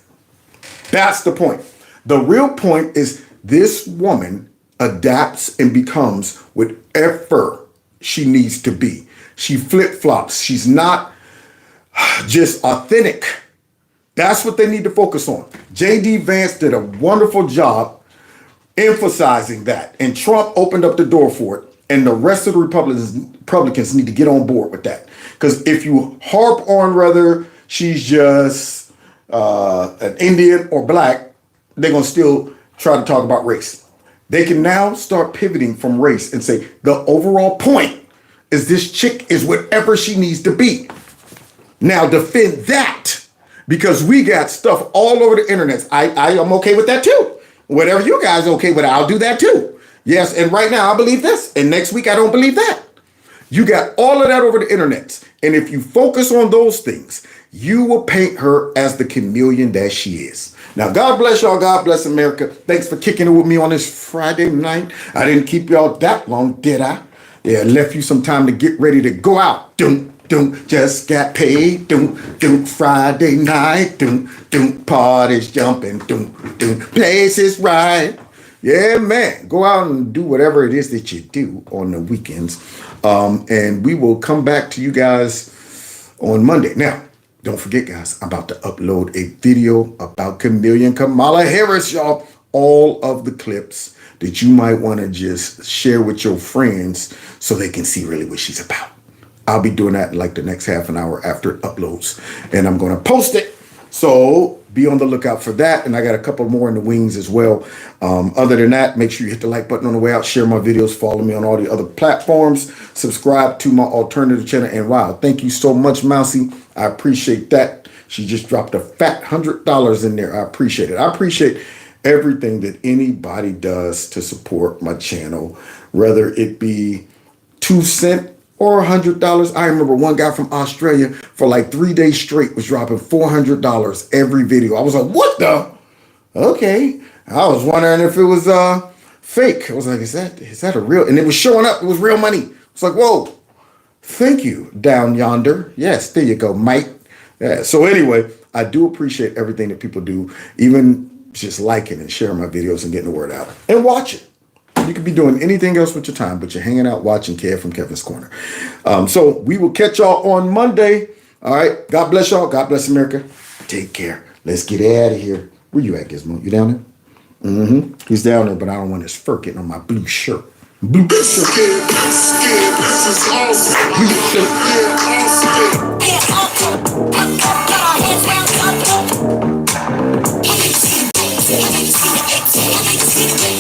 That's the point. The real point is this woman adapts and becomes whatever she needs to be. She flip-flops. She's not just authentic. That's what they need to focus on. JD Vance did a wonderful job emphasizing that. And Trump opened up the door for it. And the rest of the Republicans need to get on board with that. Because if you harp on whether she's just an Indian or black, they're going to still try to talk about race. They can now start pivoting from race and say the overall point is this chick is whatever she needs to be. Now defend that, because we got stuff all over the internet. I am okay with that too. Whatever you guys are okay with, I'll do that too. Yes, and right now I believe this, and next week I don't believe that. You got all of that over the internet. And if you focus on those things, you will paint her as the chameleon that she is. Now, God bless y'all. God bless America. Thanks for kicking it with me on this Friday night. I didn't keep y'all that long, did I? Yeah, left you some time to get ready to go out. Just got paid. Friday night. Parties jumping. Places right. Yeah, man. Go out and do whatever it is that you do on the weekends. And we will come back to you guys on Monday. Now, don't forget, guys, I'm about to upload a video about Chameleon Kamala Harris, y'all. All of the clips that you might want to just share with your friends so they can see really what she's about. I'll be doing that in like the next half an hour after it uploads. And I'm going to post it. So be on the lookout for that. And I got a couple more in the wings as well. Other than that, make sure you hit the like button on the way out. Share my videos. Follow me on all the other platforms. Subscribe to my alternative channel. And wow, thank you so much, Mousy. I appreciate that. She just dropped a fat $100 in there. I appreciate it. I appreciate everything that anybody does to support my channel, whether it be 2 cents or $100. I remember one guy from Australia for like 3 days straight was dropping $400 every video. I was like, what the? Okay. I was wondering if it was fake. I was like, is that a real? And it was showing up. It was real money. It's like, whoa. Thank you, down yonder. Yes, there you go, Mike. Yeah. So anyway, I do appreciate everything that people do, even just liking and sharing my videos and getting the word out and watching. You could be doing anything else with your time, but you're hanging out watching Kev from Kevin's Corner. So we will catch y'all on Monday. All right. God bless y'all. God bless America. Take care. Let's get out of here. Where you at, Gizmo? You down there? Mm-hmm. He's down there, but I don't want his fur getting on my blue shirt. Blue shirt.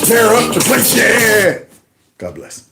Tear up the place, yeah. God bless.